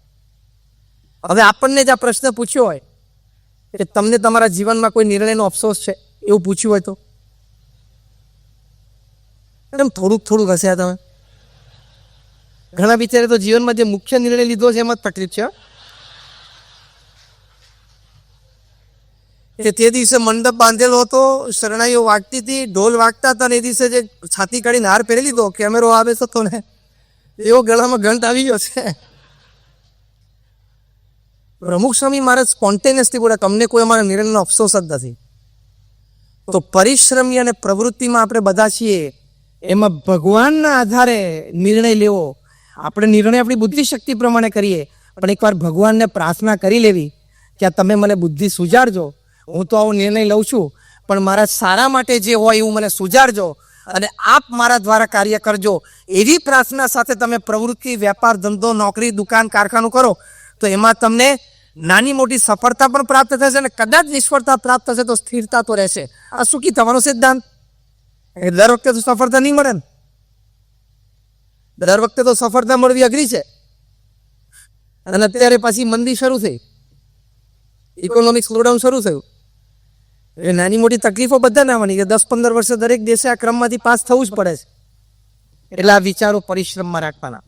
હવે આપણને જ આ પ્રશ્ન પૂછ્યો હોય કે તમને તમારા જીવનમાં કોઈ નિર્ણયનો અફસોસ છે એવું પૂછ્યું હોય તો એમ થોડુંક હશે. તમે ઘણા બિચારે તો જીવનમાં જે મુખ્ય નિર્ણય લીધો છે એમાં જ તકલીફ છે કે તે દિવસે મંડપ બાંધેલો હતો, શરણાઈઓ વાગતી હતી, ઢોલ વાગતા હતા, ને એ દિવસે જે છાતી કાઢીને હાર પહેરી લીધો, કેમેરો આવે તો ને એવો ગળામાં ઘંટ આવી ગયો છે. પ્રમુખ સ્વામી મહારાજ સ્પોન્ટેનિયસલી બોલ્યા તમને કોઈ અમારા નિર્ણયનો અફસોસ જ નથી. તો પરિશ્રમી અને પ્રવૃત્તિમાં આપણે બધા છીએ, એમાં ભગવાનના આધારે નિર્ણય લેવો. આપણે નિર્ણય આપણી બુદ્ધિ શક્તિ પ્રમાણે કરીએ, પણ એકવાર ભગવાનને પ્રાર્થના કરી લેવી કે તમે મને બુદ્ધિ સુજાડજો, હું તો આવો નિર્ણય લઉં છું, પણ મારા સારા માટે જે હોય એવું મને સુજાડજો અને આપ મારા દ્વારા કાર્ય કરજો. એવી પ્રાર્થના સાથે તમે પ્રવૃત્તિ, વેપાર, ધંધો, નોકરી, દુકાન, કારખાનું કરો તો એમાં તમને નાની મોટી સફળતા પણ પ્રાપ્ત થશે અને કદાચ નિષ્ફળતા પ્રાપ્ત થશે તો સ્થિરતા તો રહેશે. આ સુખી થવાનો સિદ્ધાંત. દર વખતે તો સફળતા નહીં મળે ને, દર વખતે તો સફળતા મળવી અઘરી છે. અને અત્યારે પાછી મંદી શરૂ થઈ, ઇકોનોમિક સ્લોડાઉન શરૂ થયું. એ નાની મોટી તકલીફો બધાને આવવાની કે 10-15 વર્ષે દરેક દેશે આ ક્રમમાંથી પાસ થવું જ પડે છે. એટલે આ વિચારો પરિશ્રમમાં રાખવાના.